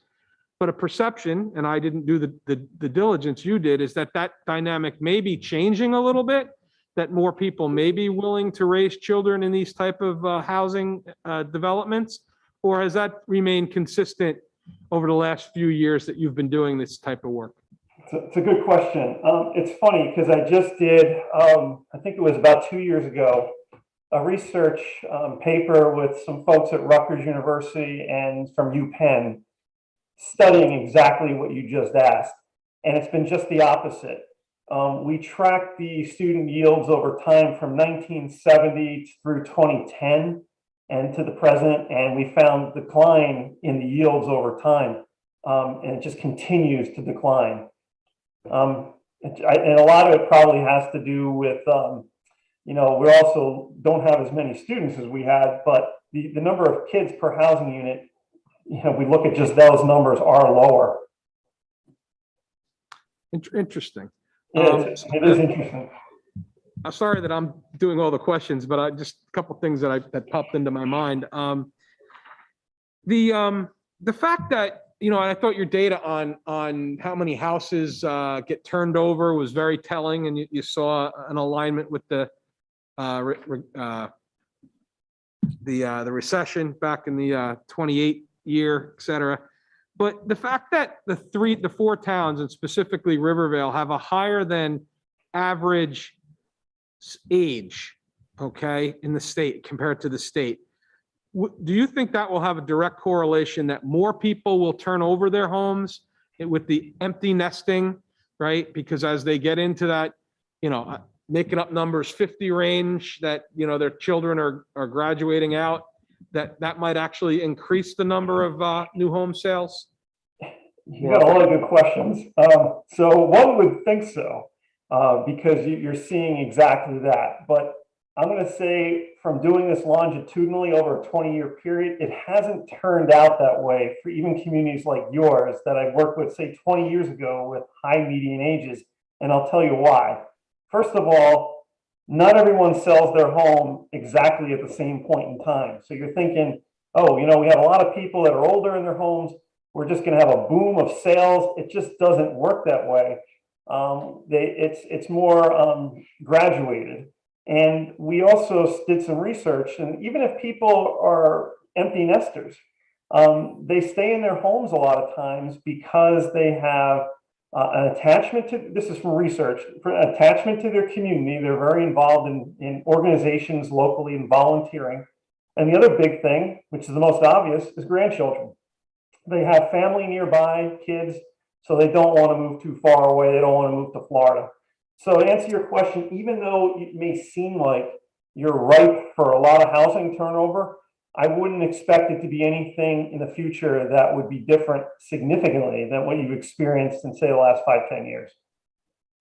But a perception, and I didn't do the diligence you did, is that dynamic may be changing a little bit, that more people may be willing to raise children in these type of housing developments, or has that remained consistent over the last few years that you've been doing this type of work? It's a good question. It's funny because I just did, I think it was about 2 years ago, a research paper with some folks at Rutgers University and from UPenn, studying exactly what you just asked. And it's been just the opposite. We tracked the student yields over time from 1970 through 2010 and to the present, and we found decline in the yields over time, and it just continues to decline. And a lot of it probably has to do with, we also don't have as many students as we had, but the number of kids per housing unit, we look at just those numbers are lower. Interesting. It is interesting. I'm sorry that I'm doing all the questions, but just a couple things that popped into my mind. The fact that, I thought your data on how many houses get turned over was very telling, and you saw an alignment with the recession back in the 28 year, et cetera. But the fact that the 4 towns, and specifically Rivervale, have a higher than average age, okay, in the state compared to the state, do you think that will have a direct correlation that more people will turn over their homes with the empty nesting, right? Because as they get into that, making up numbers 50 range, that their children are graduating out, that might actually increase the number of new home sales? You got a lot of good questions. So one would think so, because you're seeing exactly that. But I'm going to say from doing this longitudinally over a 20-year period, it hasn't turned out that way for even communities like yours that I've worked with, say, 20 years ago with high median ages. And I'll tell you why. First of all, not everyone sells their home exactly at the same point in time. So you're thinking, oh, you know, we have a lot of people that are older in their homes. We're just going to have a boom of sales. It just doesn't work that way. It's more graduated. And we also did some research, and even if people are empty nesters, they stay in their homes a lot of times because they have an attachment to, this is from research, for an attachment to their community. They're very involved in organizations locally and volunteering. And the other big thing, which is the most obvious, is grandchildren. They have family nearby, kids, so they don't want to move too far away. They don't want to move to Florida. So to answer your question, even though it may seem like you're ripe for a lot of housing turnover, I wouldn't expect it to be anything in the future that would be different significantly than what you've experienced in, say, the last 5-10 years.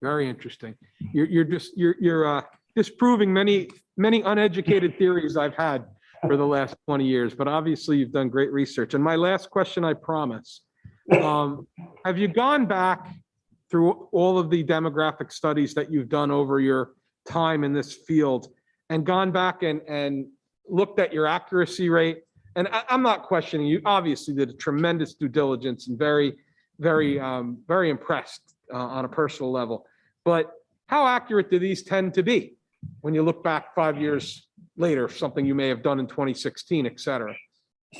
Very interesting. You're disproving many uneducated theories I've had for the last 20 years, but obviously you've done great research. And my last question, I promise, have you gone back through all of the demographic studies that you've done over your time in this field and gone back and looked at your accuracy rate? And I'm not questioning you. Obviously did a tremendous due diligence and very impressed on a personal level. But how accurate do these tend to be when you look back 5 years later, something you may have done in 2016, et cetera?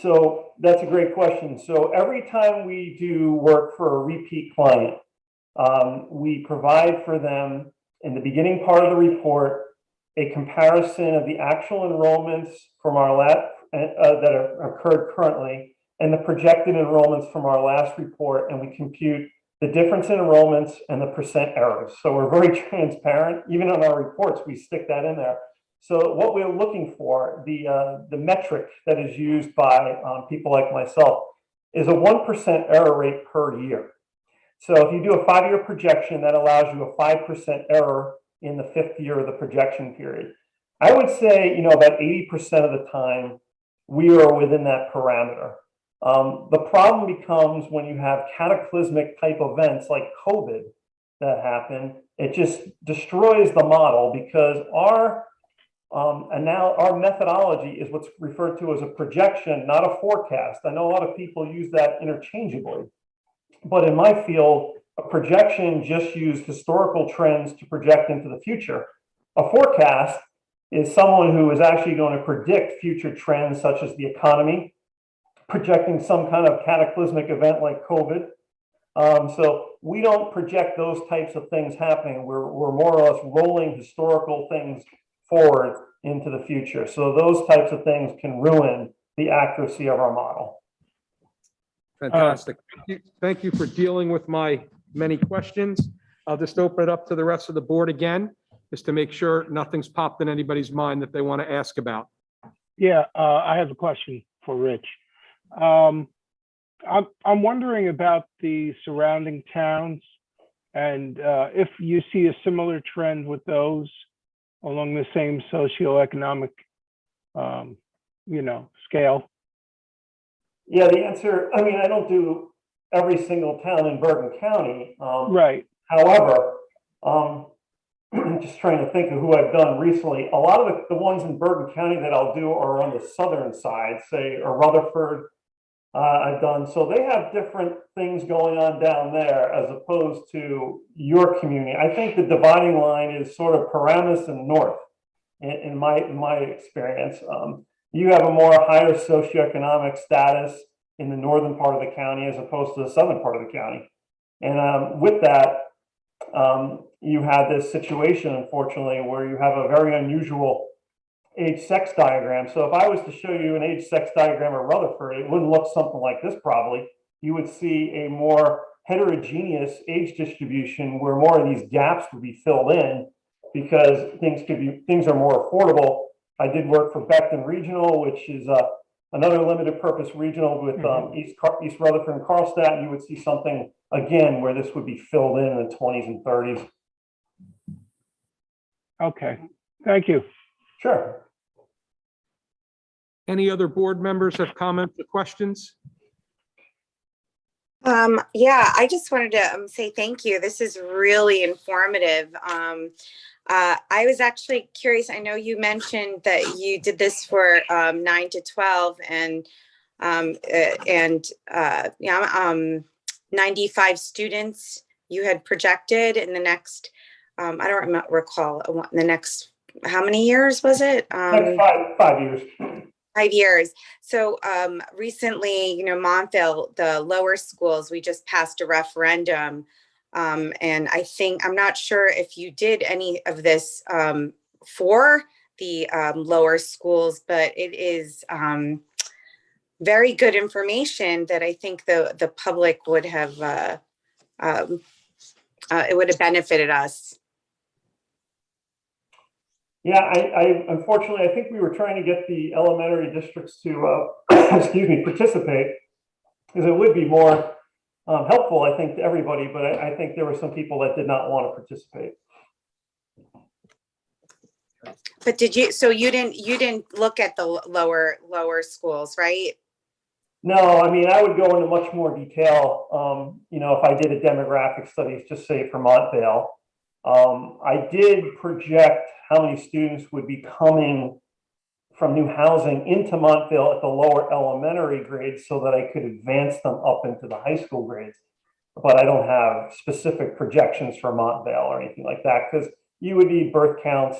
So that's a great question. So every time we do work for a repeat client, we provide for them in the beginning part of the report a comparison of the actual enrollments from our that are occurred currently and the projected enrollments from our last report, and we compute the difference in enrollments and the percent errors. So we're very transparent. Even on our reports, we stick that in there. So what we're looking for, the metric that is used by people like myself, is a 1% error rate per year. So if you do a 5-year projection, that allows you a 5% error in the 5th year of the projection period. I would say, you know, about 80% of the time, we are within that parameter. The problem becomes when you have cataclysmic type events like COVID that happen. It just destroys the model because our methodology is what's referred to as a projection, not a forecast. I know a lot of people use that interchangeably, but in my field, a projection just uses historical trends to project into the future. A forecast is someone who is actually going to predict future trends such as the economy, projecting some kind of cataclysmic event like COVID. So we don't project those types of things happening. We're more or less rolling historical things forward into the future. So those types of things can ruin the accuracy of our model. Fantastic. Thank you for dealing with my many questions. I'll just open it up to the rest of the board again, just to make sure nothing's popped in anybody's mind that they want to ask about. Yeah, I have a question for Rich. I'm wondering about the surrounding towns and if you see a similar trend with those along the same socioeconomic, scale. Yeah, the answer, I mean, I don't do every single town in Bergen County. Right. However, just trying to think of who I've done recently. A lot of the ones in Bergen County that I'll do are on the southern side, say, or Rutherford. I've done. So they have different things going on down there as opposed to your community. I think the dividing line is sort of Paramus and North in my experience. You have a more higher socioeconomic status in the northern part of the county as opposed to the southern part of the county. And with that, you have this situation, unfortunately, where you have a very unusual age-sex diagram. So if I was to show you an age-sex diagram of Rutherford, it wouldn't look something like this probably. You would see a more heterogeneous age distribution where more of these gaps would be filled in because things are more affordable. I did work for Becton Regional, which is another limited purpose regional with East Rutherford and Carlstadt. And you would see something again where this would be filled in the 20s and 30s. Okay, thank you. Sure. Any other board members have comments or questions? Yeah, I just wanted to say thank you. This is really informative. I was actually curious. I know you mentioned that you did this for 9 to 12 and 95 students you had projected in the next, I don't recall, in the next, how many years was it? Next 5 years. 5 years. So recently, Montville, the lower schools, we just passed a referendum. And I'm not sure if you did any of this for the lower schools, but it is very good information that I think the public would have, it would have benefited us. Yeah, I unfortunately, I think we were trying to get the elementary districts to, excuse me, participate, because it would be more helpful, I think, to everybody, but I think there were some people that did not want to participate. But you didn't look at the lower schools, right? No, I mean, I would go into much more detail, if I did a demographic study, just say for Montvale. I did project how many students would be coming from new housing into Montvale at the lower elementary grades so that I could advance them up into the high school grades. But I don't have specific projections for Montvale or anything like that, because you would need birth counts.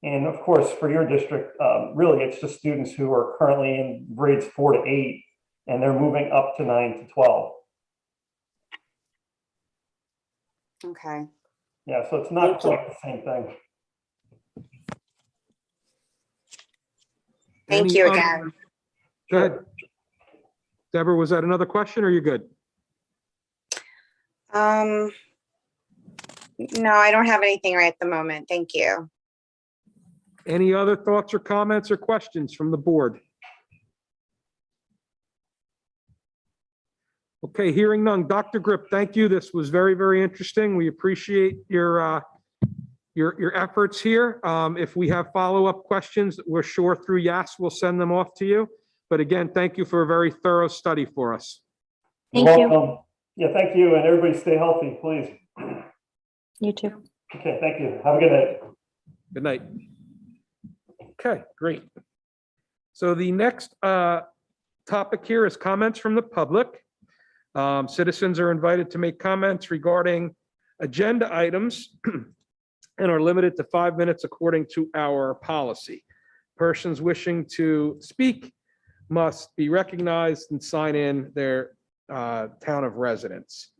And of course, for your district, really, it's just students who are currently in grades 4 to 8, and they're moving up to 9 to 12. Okay. Yeah, so it's not quite the same thing. Thank you again. Go ahead. Deborah, was that another question or you're good? No, I don't have anything right at the moment. Thank you. Any other thoughts or comments or questions from the board? Okay, hearing none. Dr. Grip, thank you. This was very, very interesting. We appreciate your efforts here. If we have follow-up questions, we're sure through YAS we'll send them off to you. But again, thank you for a very thorough study for us. Thank You're you. welcome. Yeah, thank you, and everybody stay healthy, please. You too. Okay, thank you. Have a good night. Good night. Okay, great. So the next topic here is comments from the public. Citizens are invited to make comments regarding agenda items and are limited to 5 minutes according to our policy. Persons wishing to speak must be recognized and sign in their town of residence.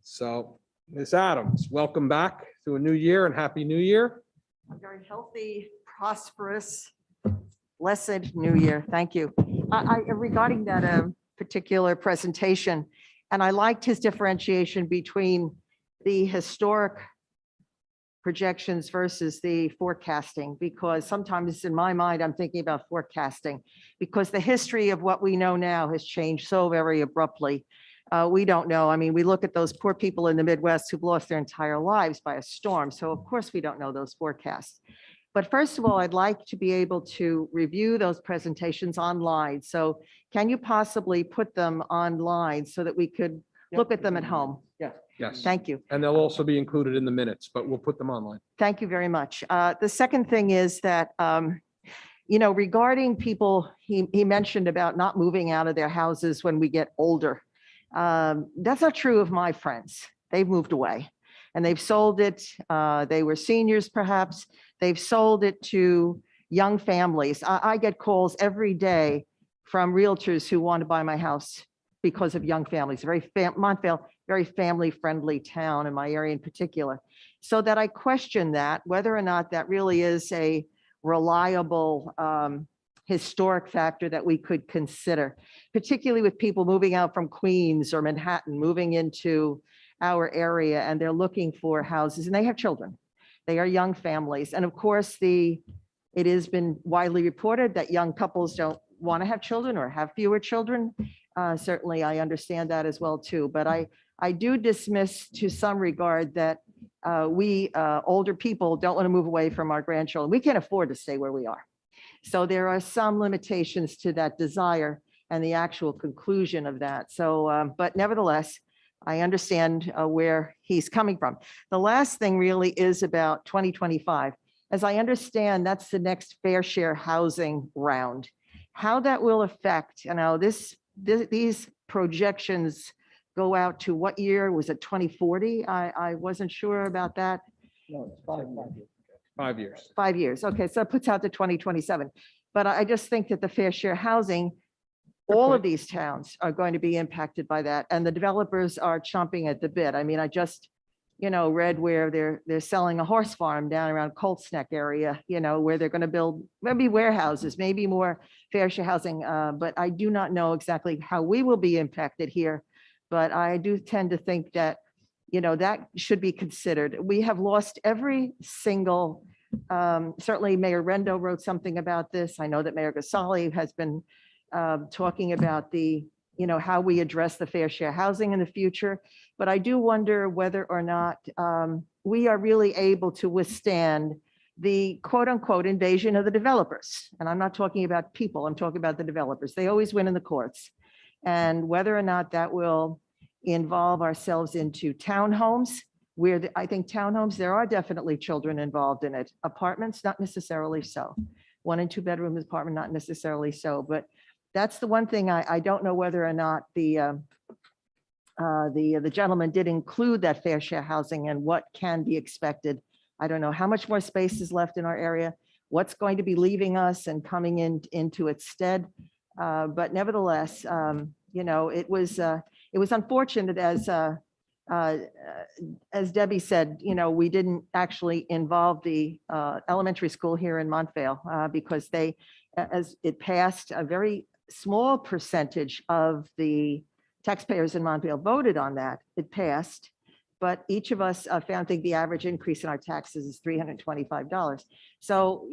So, Ms. Adams, welcome back to a new year and Happy New Year. A very healthy, prosperous, blessed new year. Thank you. Regarding that particular presentation, and I liked his differentiation between the historic projections versus the forecasting, because sometimes in my mind, I'm thinking about forecasting because the history of what we know now has changed so very abruptly. We don't know. I mean, we look at those poor people in the Midwest who've lost their entire lives by a storm. So of course we don't know those forecasts. But first of all, I'd like to be able to review those presentations online. So can you possibly put them online so that we could look at them at home? Yes. Thank you. And they'll also be included in the minutes, but we'll put them online. Thank you very much. The second thing is that, regarding people, he mentioned about not moving out of their houses when we get older. That's not true of my friends. They've moved away and they've sold it. They were seniors, perhaps. They've sold it to young families. I get calls every day from realtors who want to buy my house because of young families. Montvale, very family-friendly town in my area in particular. So that I question that, whether or not that really is a reliable historic factor that we could consider, particularly with people moving out from Queens or Manhattan, moving into our area, and they're looking for houses, and they have children. They are young families. And of course, it has been widely reported that young couples don't want to have children or have fewer children. Certainly, I understand that as well, too. But I do dismiss to some regard that we older people don't want to move away from our grandchildren. We can't afford to stay where we are. So there are some limitations to that desire and the actual conclusion of that. So, but nevertheless, I understand where he's coming from. The last thing really is about 2025. As I understand, that's the next fair share housing round. How that will affect, these projections go out to what year? Was it 2040? I wasn't sure about that. No, it's 5 years. 5 years. Okay, so it puts out to 2027. But I just think that the fair share housing, all of these towns are going to be impacted by that. And the developers are chomping at the bit. I mean, I just, read where they're selling a horse farm down around Colts Neck area, where they're going to build maybe warehouses, maybe more fair share housing. But I do not know exactly how we will be impacted here. But I do tend to think that, that should be considered. We have lost every single, certainly Mayor Rendo wrote something about this. I know that Mayor Gasali has been talking about how we address the fair share housing in the future. But I do wonder whether or not we are really able to withstand the quote unquote invasion of the developers. And I'm not talking about people, I'm talking about the developers. They always win in the courts. And whether or not that will involve ourselves into townhomes, where I think townhomes, there are definitely children involved in it. Apartments, not necessarily so. 1 and 2 bedroom apartment, not necessarily so. But that's the one thing I don't know whether or not the gentleman did include that fair share housing and what can be expected. I don't know how much more space is left in our area, what's going to be leaving us and coming into its stead. But nevertheless, it was unfortunate as Debbie said, we didn't actually involve the elementary school here in Montvale because as it passed, a very small percentage of the taxpayers in Montvale voted on that. It passed, but each of us found, I think the average increase in our taxes is $325. So,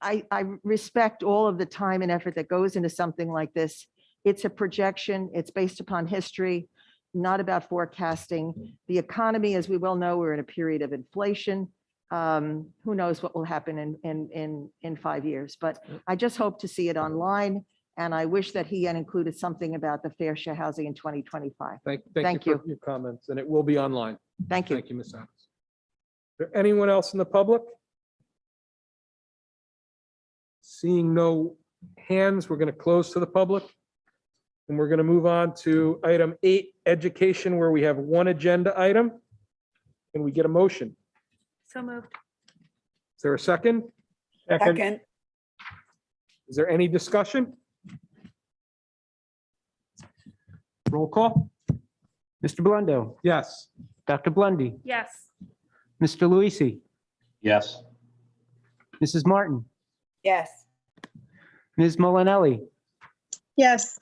I respect all of the time and effort that goes into something like this. It's a projection. It's based upon history, not about forecasting. The economy, as we well know, we're in a period of inflation. Who knows what will happen in 5 years, but I just hope to see it online. And I wish that he had included something about the fair share housing in 2025. Thank you for your comments, and it will be online. Thank you. Thank you, Ms. Adams. Is there anyone else in the public? Seeing no hands, we're going to close to the public. And we're going to move on to item 8, education, where we have one agenda item. Can we get a motion? So moved. Is there a second? Second. Is there any discussion? Roll call? Mr. Blundo, Yes. Dr. Blundy, Yes. Mr. Luisi, Yes. Mrs. Martin, Yes. Ms. Molinelli, Yes.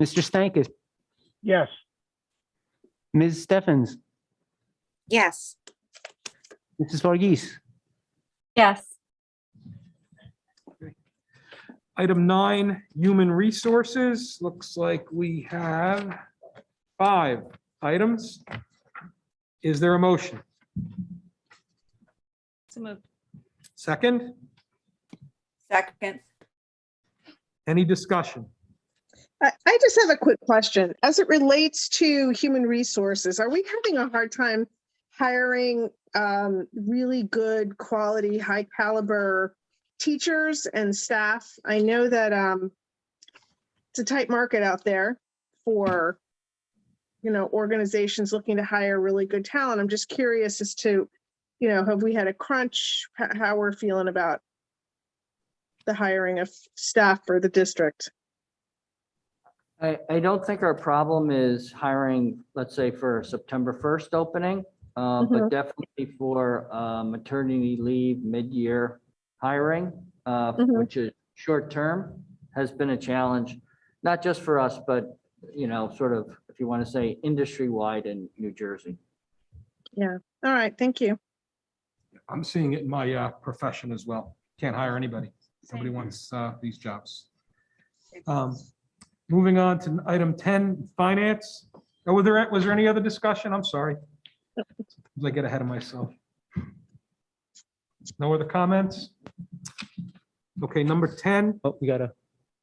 Mr. Stankus, Yes. Ms. Steffens, Yes. Mrs. Varghese. Yes. Item 9, human resources. Looks like we have 5 items. Is there a motion? So moved. Second? Second. Any discussion? I just have a quick question. As it relates to human resources, are we having a hard time hiring really good quality, high caliber teachers and staff? I know that it's a tight market out there for, organizations looking to hire really good talent. I'm just curious as to, have we had a crunch, how we're feeling about the hiring of staff for the district? I don't think our problem is hiring, let's say, for September 1st opening, but definitely for maternity leave, mid-year hiring, which is short-term, has been a challenge, not just for us, but, sort of, if you want to say, industry-wide in New Jersey. Yeah. All right. Thank you. I'm seeing it in my profession as well. Can't hire anybody. Nobody wants these jobs. Moving on to item 10, finance. Oh, was there any other discussion? I'm sorry. I get ahead of myself. No other comments? Okay, number 10. Oh, we gotta,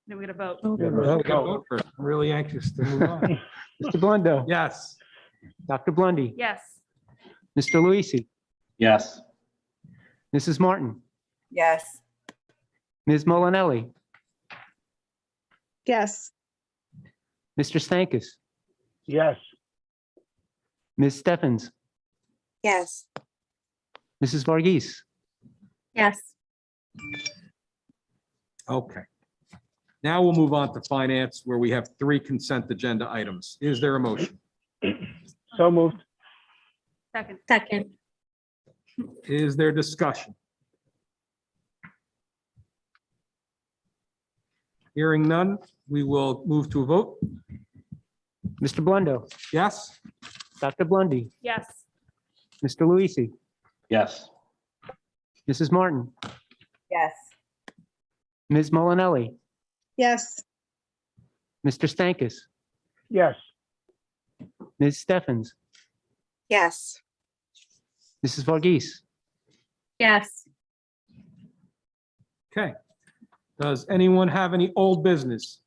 Then we gotta vote. Oh, we gotta vote first. I'm really anxious to move on. Mr. Blundo. Yes. Dr. Blundy. Yes. Mr. Luisi. Yes. Mrs. Martin. Yes. Ms. Molinelli. Yes. Mr. Stankus. Yes. Ms. Steffens. Yes. Mrs. Varghese. Yes. Okay. Now we'll move on to finance, where we have 3 consent agenda items. Is there a motion? So moved. Second. Second. Is there discussion? Hearing none, we will move to a vote. Mr. Blundo. Yes? Dr. Blundy. Yes. Mr. Luisi. Yes. Mrs. Martin. Yes. Ms. Molinelli. Yes. Mr. Stankus. Yes. Ms. Steffens. Yes. Mrs. Varghese. Yes. Okay. Does anyone have any old business?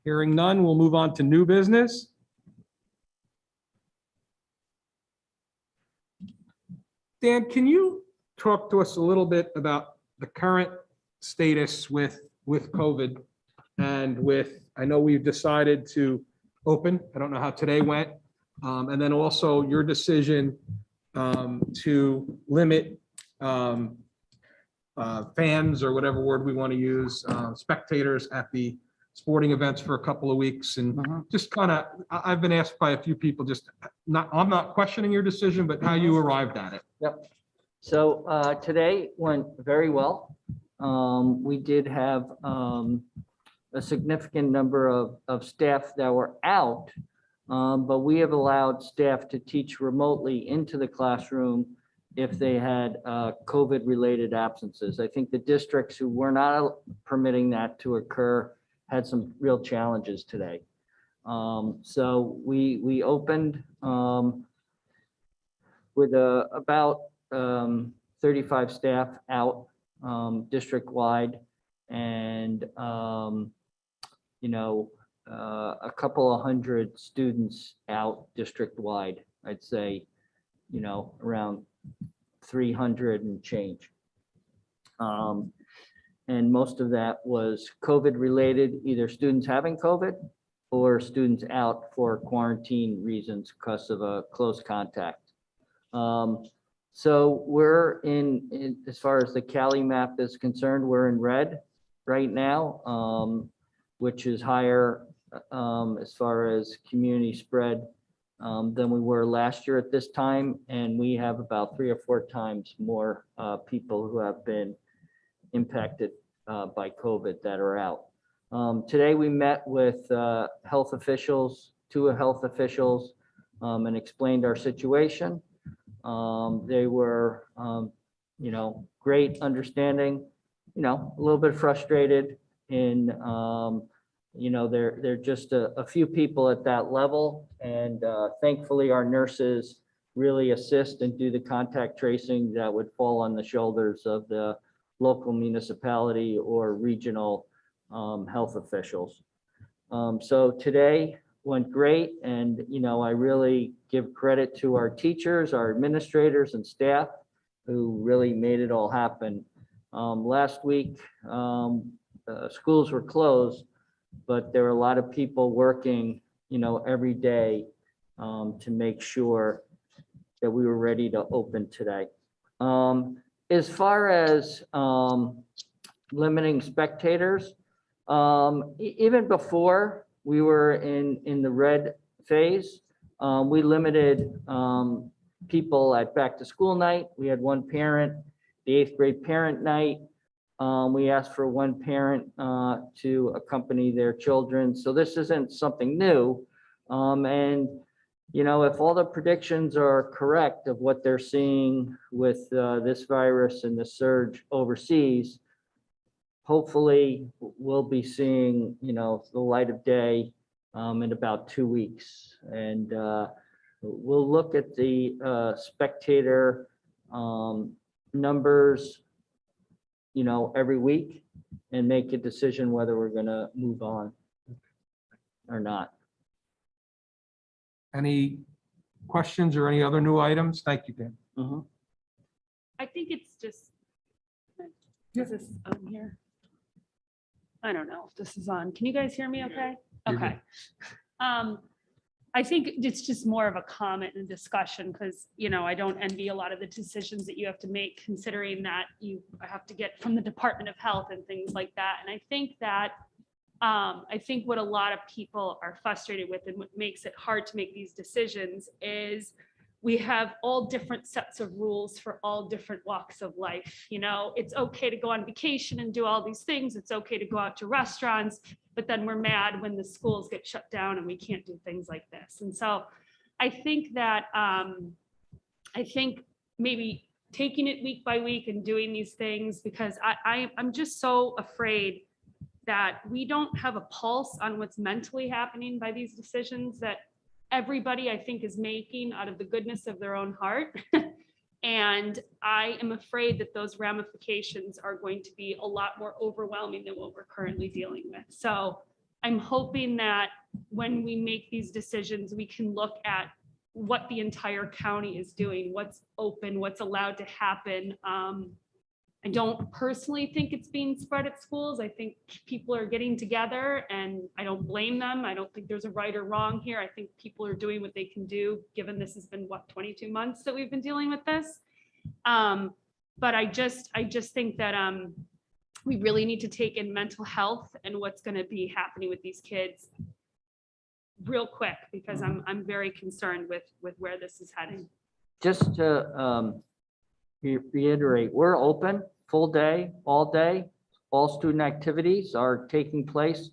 Hearing none, we'll move on to new business. Dan, can you talk to us a little bit about the current status with COVID and with, I know we've decided to open, I don't know how today went, and then also your decision to limit fans, or whatever word we want to use, spectators at the sporting events for a couple of weeks, and just kind of, I've been asked by a few people, just not, I'm not questioning your decision, but how you arrived at it. Yep. So today went very well. We did have a significant number of staff that were out, but we have allowed staff to teach remotely into the classroom if they had COVID-related absences. I think the districts who were not permitting that to occur had some real challenges today. So we opened with about 35 staff out district-wide, and a couple of hundred students out district-wide. I'd say, around 300 and change. And most of that was COVID-related, either students having COVID or students out for quarantine reasons because of a close contact. So we're in, as far as the Cali map is concerned, we're in red right now, which is higher as far as community spread than we were last year at this time. And we have about 3 or 4 times more people who have been impacted by COVID that are out. Today we met with health officials, 2 health officials, and explained our situation. They were, great, understanding, a little bit frustrated in, they're just a few people at that level. And thankfully our nurses really assist and do the contact tracing that would fall on the shoulders of the local municipality or regional health officials. So today went great. And, I really give credit to our teachers, our administrators and staff who really made it all happen. Last week, schools were closed, but there were a lot of people working, every day to make sure that we were ready to open today. As far as limiting spectators, even before we were in the red phase, we limited people at back to school night. We had 1 parent, the 8th grade parent night. We asked for 1 parent to accompany their children. So this isn't something new. And if all the predictions are correct of what they're seeing with this virus and the surge overseas, hopefully we'll be seeing, the light of day in about 2 weeks. And we'll look at the spectator numbers, every week and make a decision whether we're going to move on or not. Any questions or any other new items? Thank you, Dan. Mhm. I think it's just, Yeah. is this on here? I don't know if this is on. Can you guys hear me okay? You're Okay. I think it's just more of a comment and discussion because, I don't envy a lot of the decisions that you have to make, considering that you have to get from the Department of Health and things like that. And I think that, I think what a lot of people are frustrated with and what makes it hard to make these decisions is we have all different sets of rules for all different walks of life. It's okay to go on vacation and do all these things. It's okay to go out to restaurants, but then we're mad when the schools get shut down and we can't do things like this. And so I think that, I think maybe taking it week by week and doing these things, because I'm just so afraid that we don't have a pulse on what's mentally happening by these decisions that everybody, I think, is making out of the goodness of their own heart. And I am afraid that those ramifications are going to be a lot more overwhelming than what we're currently dealing with. So I'm hoping that when we make these decisions, we can look at what the entire county is doing, what's open, what's allowed to happen. I don't personally think it's being spread at schools. I think people are getting together and I don't blame them. I don't think there's a right or wrong here. I think people are doing what they can do, given this has been 22 months that we've been dealing with this. But I just think that we really need to take in mental health and what's going to be happening with these kids real quick, because I'm very concerned with where this is heading. Just to reiterate, we're open full day, all student activities are taking place.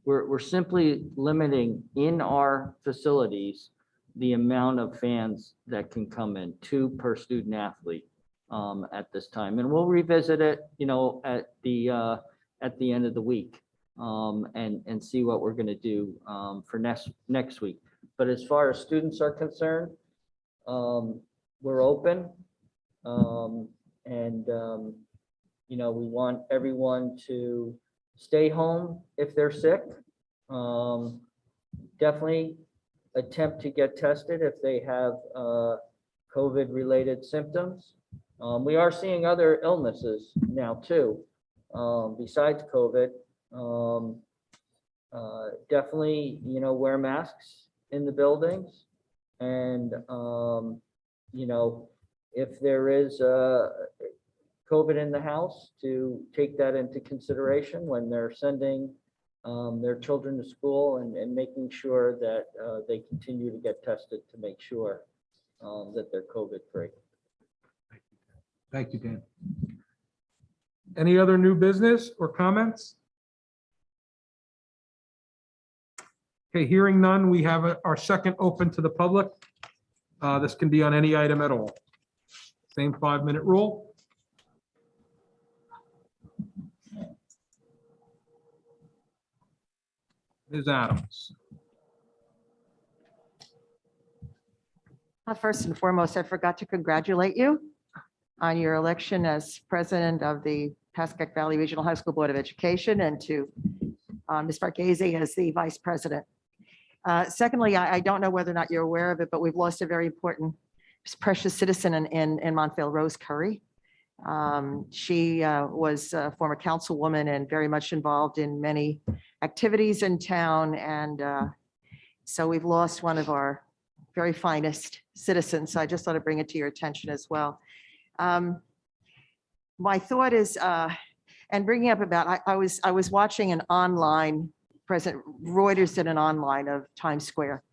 We're simply limiting in our facilities the amount of fans that can come in, 2 per student athlete at this time. And we'll revisit it, at the end of the week and see what we're going to do for next week. But as far as students are concerned, we're open. We want everyone to stay home if they're sick. Definitely attempt to get tested if they have COVID-related symptoms. We are seeing other illnesses now too, besides COVID. Definitely, wear masks in the buildings, and if there is COVID in the house, to take that into consideration when they're sending their children to school and making sure that they continue to get tested to make sure that they're COVID-free. Thank you, Dan. Any other new business or comments? Okay, hearing none, we have our second open to the public. This can be on any item at all. Same 5-minute rule. Ms. Adams. First and foremost, I forgot to congratulate you on your election as president of the Pascack Valley Regional High School Board of Education, and to Ms. Farghese as the vice president. Secondly, I don't know whether or not you're aware of it, but we've lost a very important, precious citizen in Montvale, Rose Curry. She was a former councilwoman and very much involved in many activities in town. And so we've lost one of our very finest citizens. So I just thought I'd bring it to your attention as well. My thought is, and bringing up about, I was watching an online, President Reuters did an online of Times Square.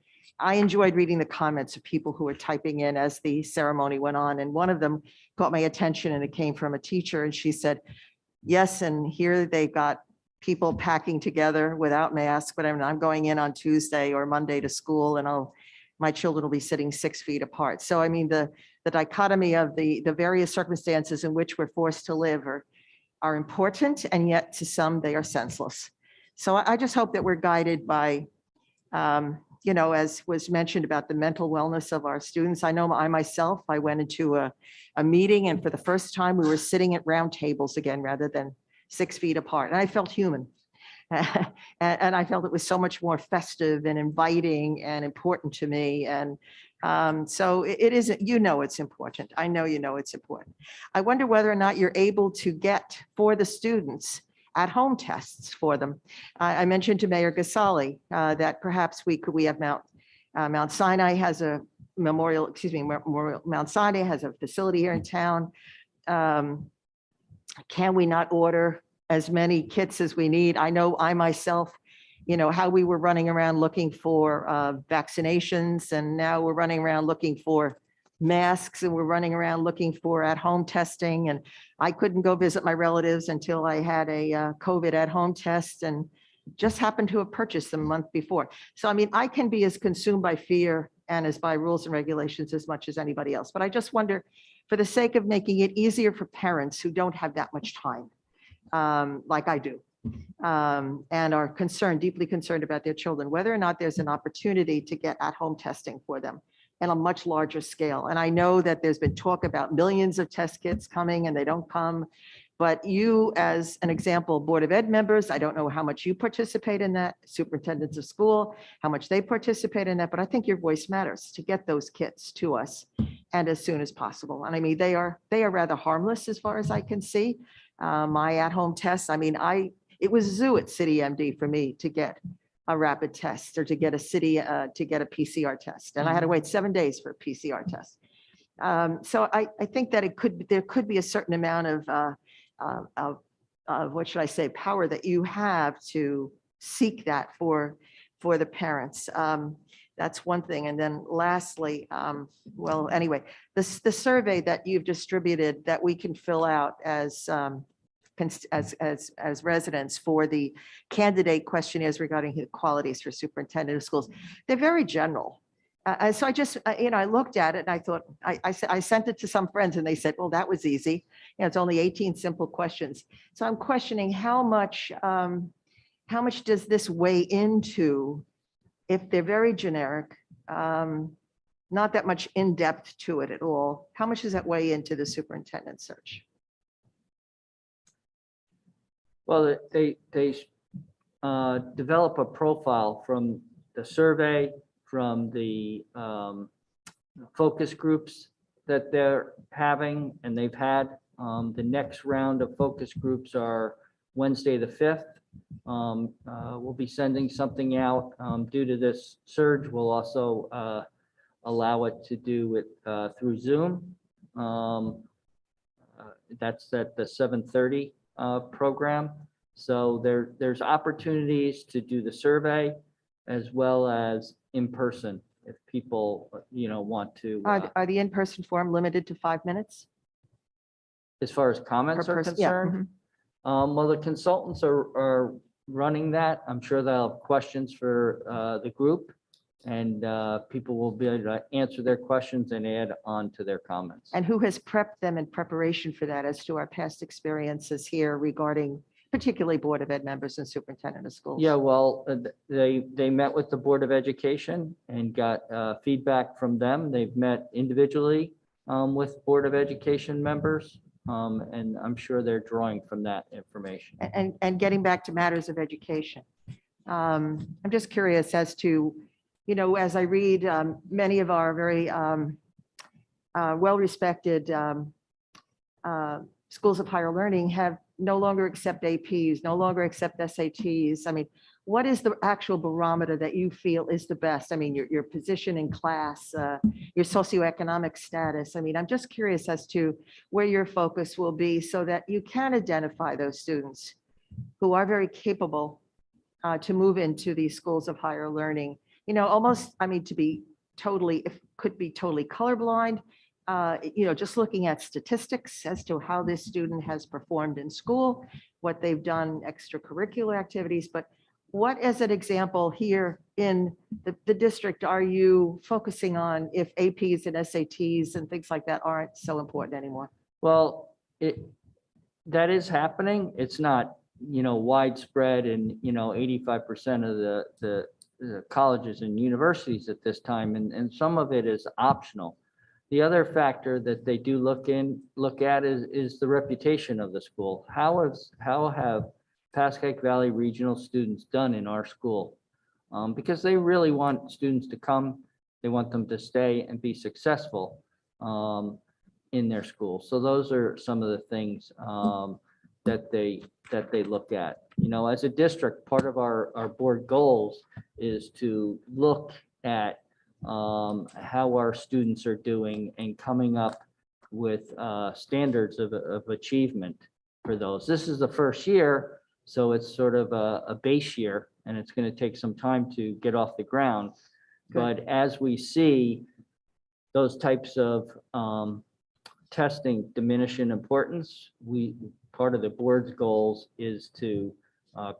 I enjoyed reading the comments of people who were typing in as the ceremony went on. And one of them caught my attention, and it came from a teacher. And she said, yes, and here they've got people packing together without masks, but I'm going in on Tuesday or Monday to school, and my children will be sitting 6 feet apart. So I mean, the dichotomy of the various circumstances in which we're forced to live are important, and yet to some they are senseless. So I just hope that we're guided by You know, as was mentioned about the mental wellness of our students, I know I myself, I went into a meeting and for the first time we were sitting at round tables again rather than 6 feet apart. And I felt human. And I felt it was so much more festive and inviting and important to me. And so it is, you know, it's important. I know you know it's important. I wonder whether or not you're able to get for the students at-home tests for them. I mentioned to Mayor Gasali that perhaps we have Mount Sinai has a Mount Sinai has a facility here in town. Can we not order as many kits as we need? I know I myself, you know, how we were running around looking for vaccinations, and now we're running around looking for masks, and we're running around looking for at-home testing. And I couldn't go visit my relatives until I had a COVID at-home test, and just happened to have purchased them a month before. So, I mean, I can be as consumed by fear and as by rules and regulations as much as anybody else. But I just wonder, for the sake of making it easier for parents who don't have that much time, like I do, and are concerned, deeply concerned about their children, whether or not there's an opportunity to get at-home testing for them on a much larger scale. And I know that there's been talk about millions of test kits coming and they don't come. But you, as an example, Board of Ed members, I don't know how much you participate in that, superintendents of school, how much they participate in that, but I think your voice matters to get those kits to us and as soon as possible. And I mean, they are rather harmless as far as I can see. My at-home tests, I mean, it was zoo at City MD for me to get a rapid test or to get a PCR test. And I had to wait 7 days for a PCR test. So I think that there could be a certain amount of what should I say, power that you have to seek that for the parents. That's one thing. And then lastly, well, anyway, the survey that you've distributed that we can fill out as residents for the candidate questionnaires regarding the qualities for superintendent of schools, they're very general. So I just, I looked at it and I thought, I sent it to some friends and they said, well, that was easy. It's only 18 simple questions. So I'm questioning how much does this weigh into, if they're very generic, not that much in depth to it at all, how much does that weigh into the superintendent search? Well, they develop a profile from the survey, from the focus groups that they're having and they've had. The next round of focus groups are Wednesday, the 5th. We'll be sending something out due to this surge. We'll also allow it to do it through Zoom. That's at the 7:30 program. So there's opportunities to do the survey as well as in person if people, want to. Are the in-person form limited to 5 minutes? As far as comments Per are person? Yeah, concerned, well, the consultants are running that. I'm sure they'll have questions for the group, and people will be able to answer their questions and add on to their comments. And who has prepped them in preparation for that as to our past experiences here regarding particularly Board of Ed members and superintendent of schools? Yeah, well, they met with the Board of Education and got feedback from them. They've met individually with Board of Education members, and I'm sure they're drawing from that information. And getting back to matters of education, I'm just curious as to, as I read, many of our very well-respected schools of higher learning have no longer accept APs, no longer accept SATs. I mean, what is the actual barometer that you feel is the best? I mean, your position in class, your socioeconomic status. I mean, I'm just curious as to where your focus will be so that you can identify those students who are very capable to move into these schools of higher learning. Almost, I mean, could be totally colorblind. Just looking at statistics as to how this student has performed in school, what they've done, extracurricular activities, but what, as an example here in the district, are you focusing on if APs and SATs and things like that aren't so important anymore? Well, that is happening. It's not, widespread and, 85% of the colleges and universities at this time, and some of it is optional. The other factor that they do look at is the reputation of the school. How have Pascack Valley Regional students done in our school? Because they really want students to come, they want them to stay and be successful in their school. So those are some of the things that they look at. You know, as a district, part of our board goals is to look at how our students are doing and coming up with standards of achievement for those. This is the first year, so it's sort of a base year, and it's going to take some time to get off the ground. But as we see those types of testing diminish in importance, part of the board's goals is to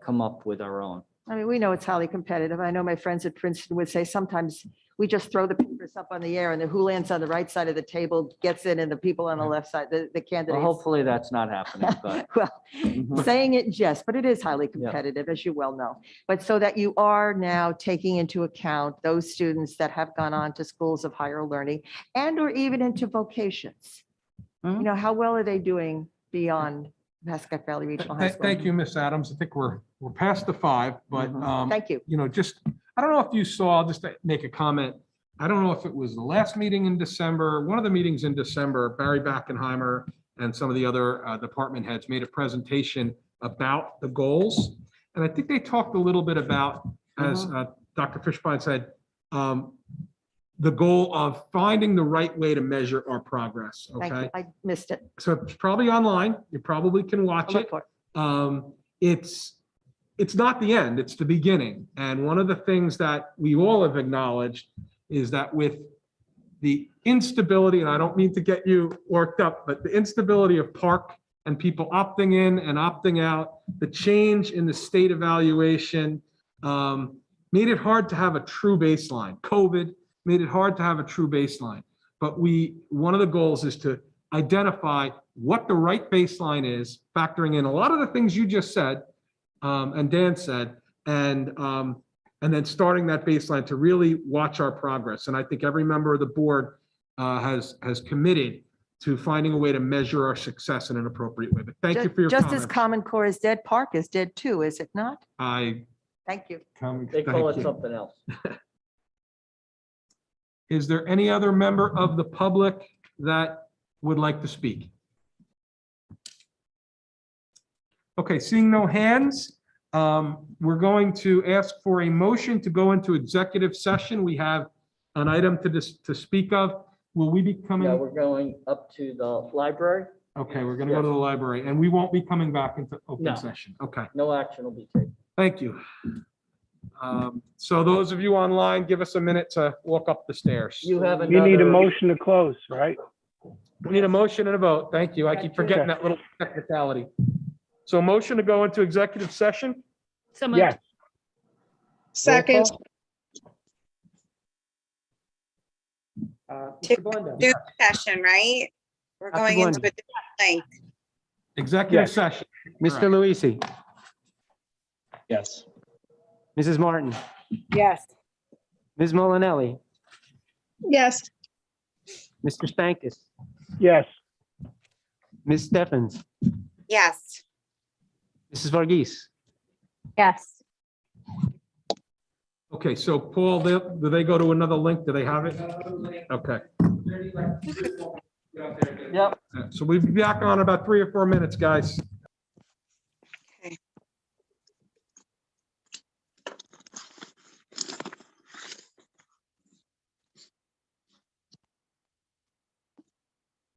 come up with our own. I mean, we know it's highly competitive. I know my friends at Princeton would say sometimes we just throw the papers up on the air and who lands on the right side of the table gets in and the people on the left side, the Well, candidates. hopefully that's not happening, but Well, saying it in jest, but it is highly competitive, as you well know. But so that you are now taking into account those students that have gone on to schools of higher learning and or even into vocations. You know, how well are they doing beyond Pascack Valley Regional High School? Thank you, Ms. Adams. I think we're past the 5, but Thank you. you know, just, I don't know if you saw, just to make a comment. I don't know if it was the last meeting in December, one of the meetings in December, Barry Backenheimer and some of the other department heads made a presentation about the goals. And I think they talked a little bit about, as Dr. Fishbein said, the goal of finding the right way to measure our progress, Thank okay? you. I missed it. So it's probably online. You probably can watch I'll it. look for it. It's not the end, it's the beginning. And one of the things that we all have acknowledged is that with the instability, and I don't mean to get you worked up, but the instability of Park and people opting in and opting out, the change in the state evaluation made it hard to have a true baseline. COVID made it hard to have a true baseline. But one of the goals is to identify what the right baseline is, factoring in a lot of the things you just said, and Dan said, and then starting that baseline to really watch our progress. And I think every member of the board has committed to finding a way to measure our success in an appropriate way. But thank you for your Just comments. as Common Core is dead, Park is dead too, is it not? I Thank you. they call thank it you. something else. Is there any other member of the public that would like to speak? Okay, seeing no hands, we're going to ask for a motion to go into executive session. We have an item to speak of. Will we be Yeah, coming? we're going up to the library. Okay, we're gonna go to the library and we won't be coming back into open No. session. Okay, No action will be taken. thank you. So those of you online, give us a minute to walk up the stairs. You have You need a another- motion to close, right? We need a motion and a vote. Thank you. I keep forgetting that little technicality. So a motion to go into executive session? Someone, Yes. Second, Mr. Blunda. Zoom session, right? We're Dr. going into a Blondin. different link. Executive Yes. session. Mr. Luisi, Yes. Mrs. Martin, Yes. Ms. Molinelli, yes. Mr. Stankus, Yes. Ms. Steffens, Yes. Mrs. Varghese. yes. Okay, so Paul, do they go to another link? Do they have it? Okay. Yep. So we'll be back on about 3 or 4 minutes, guys.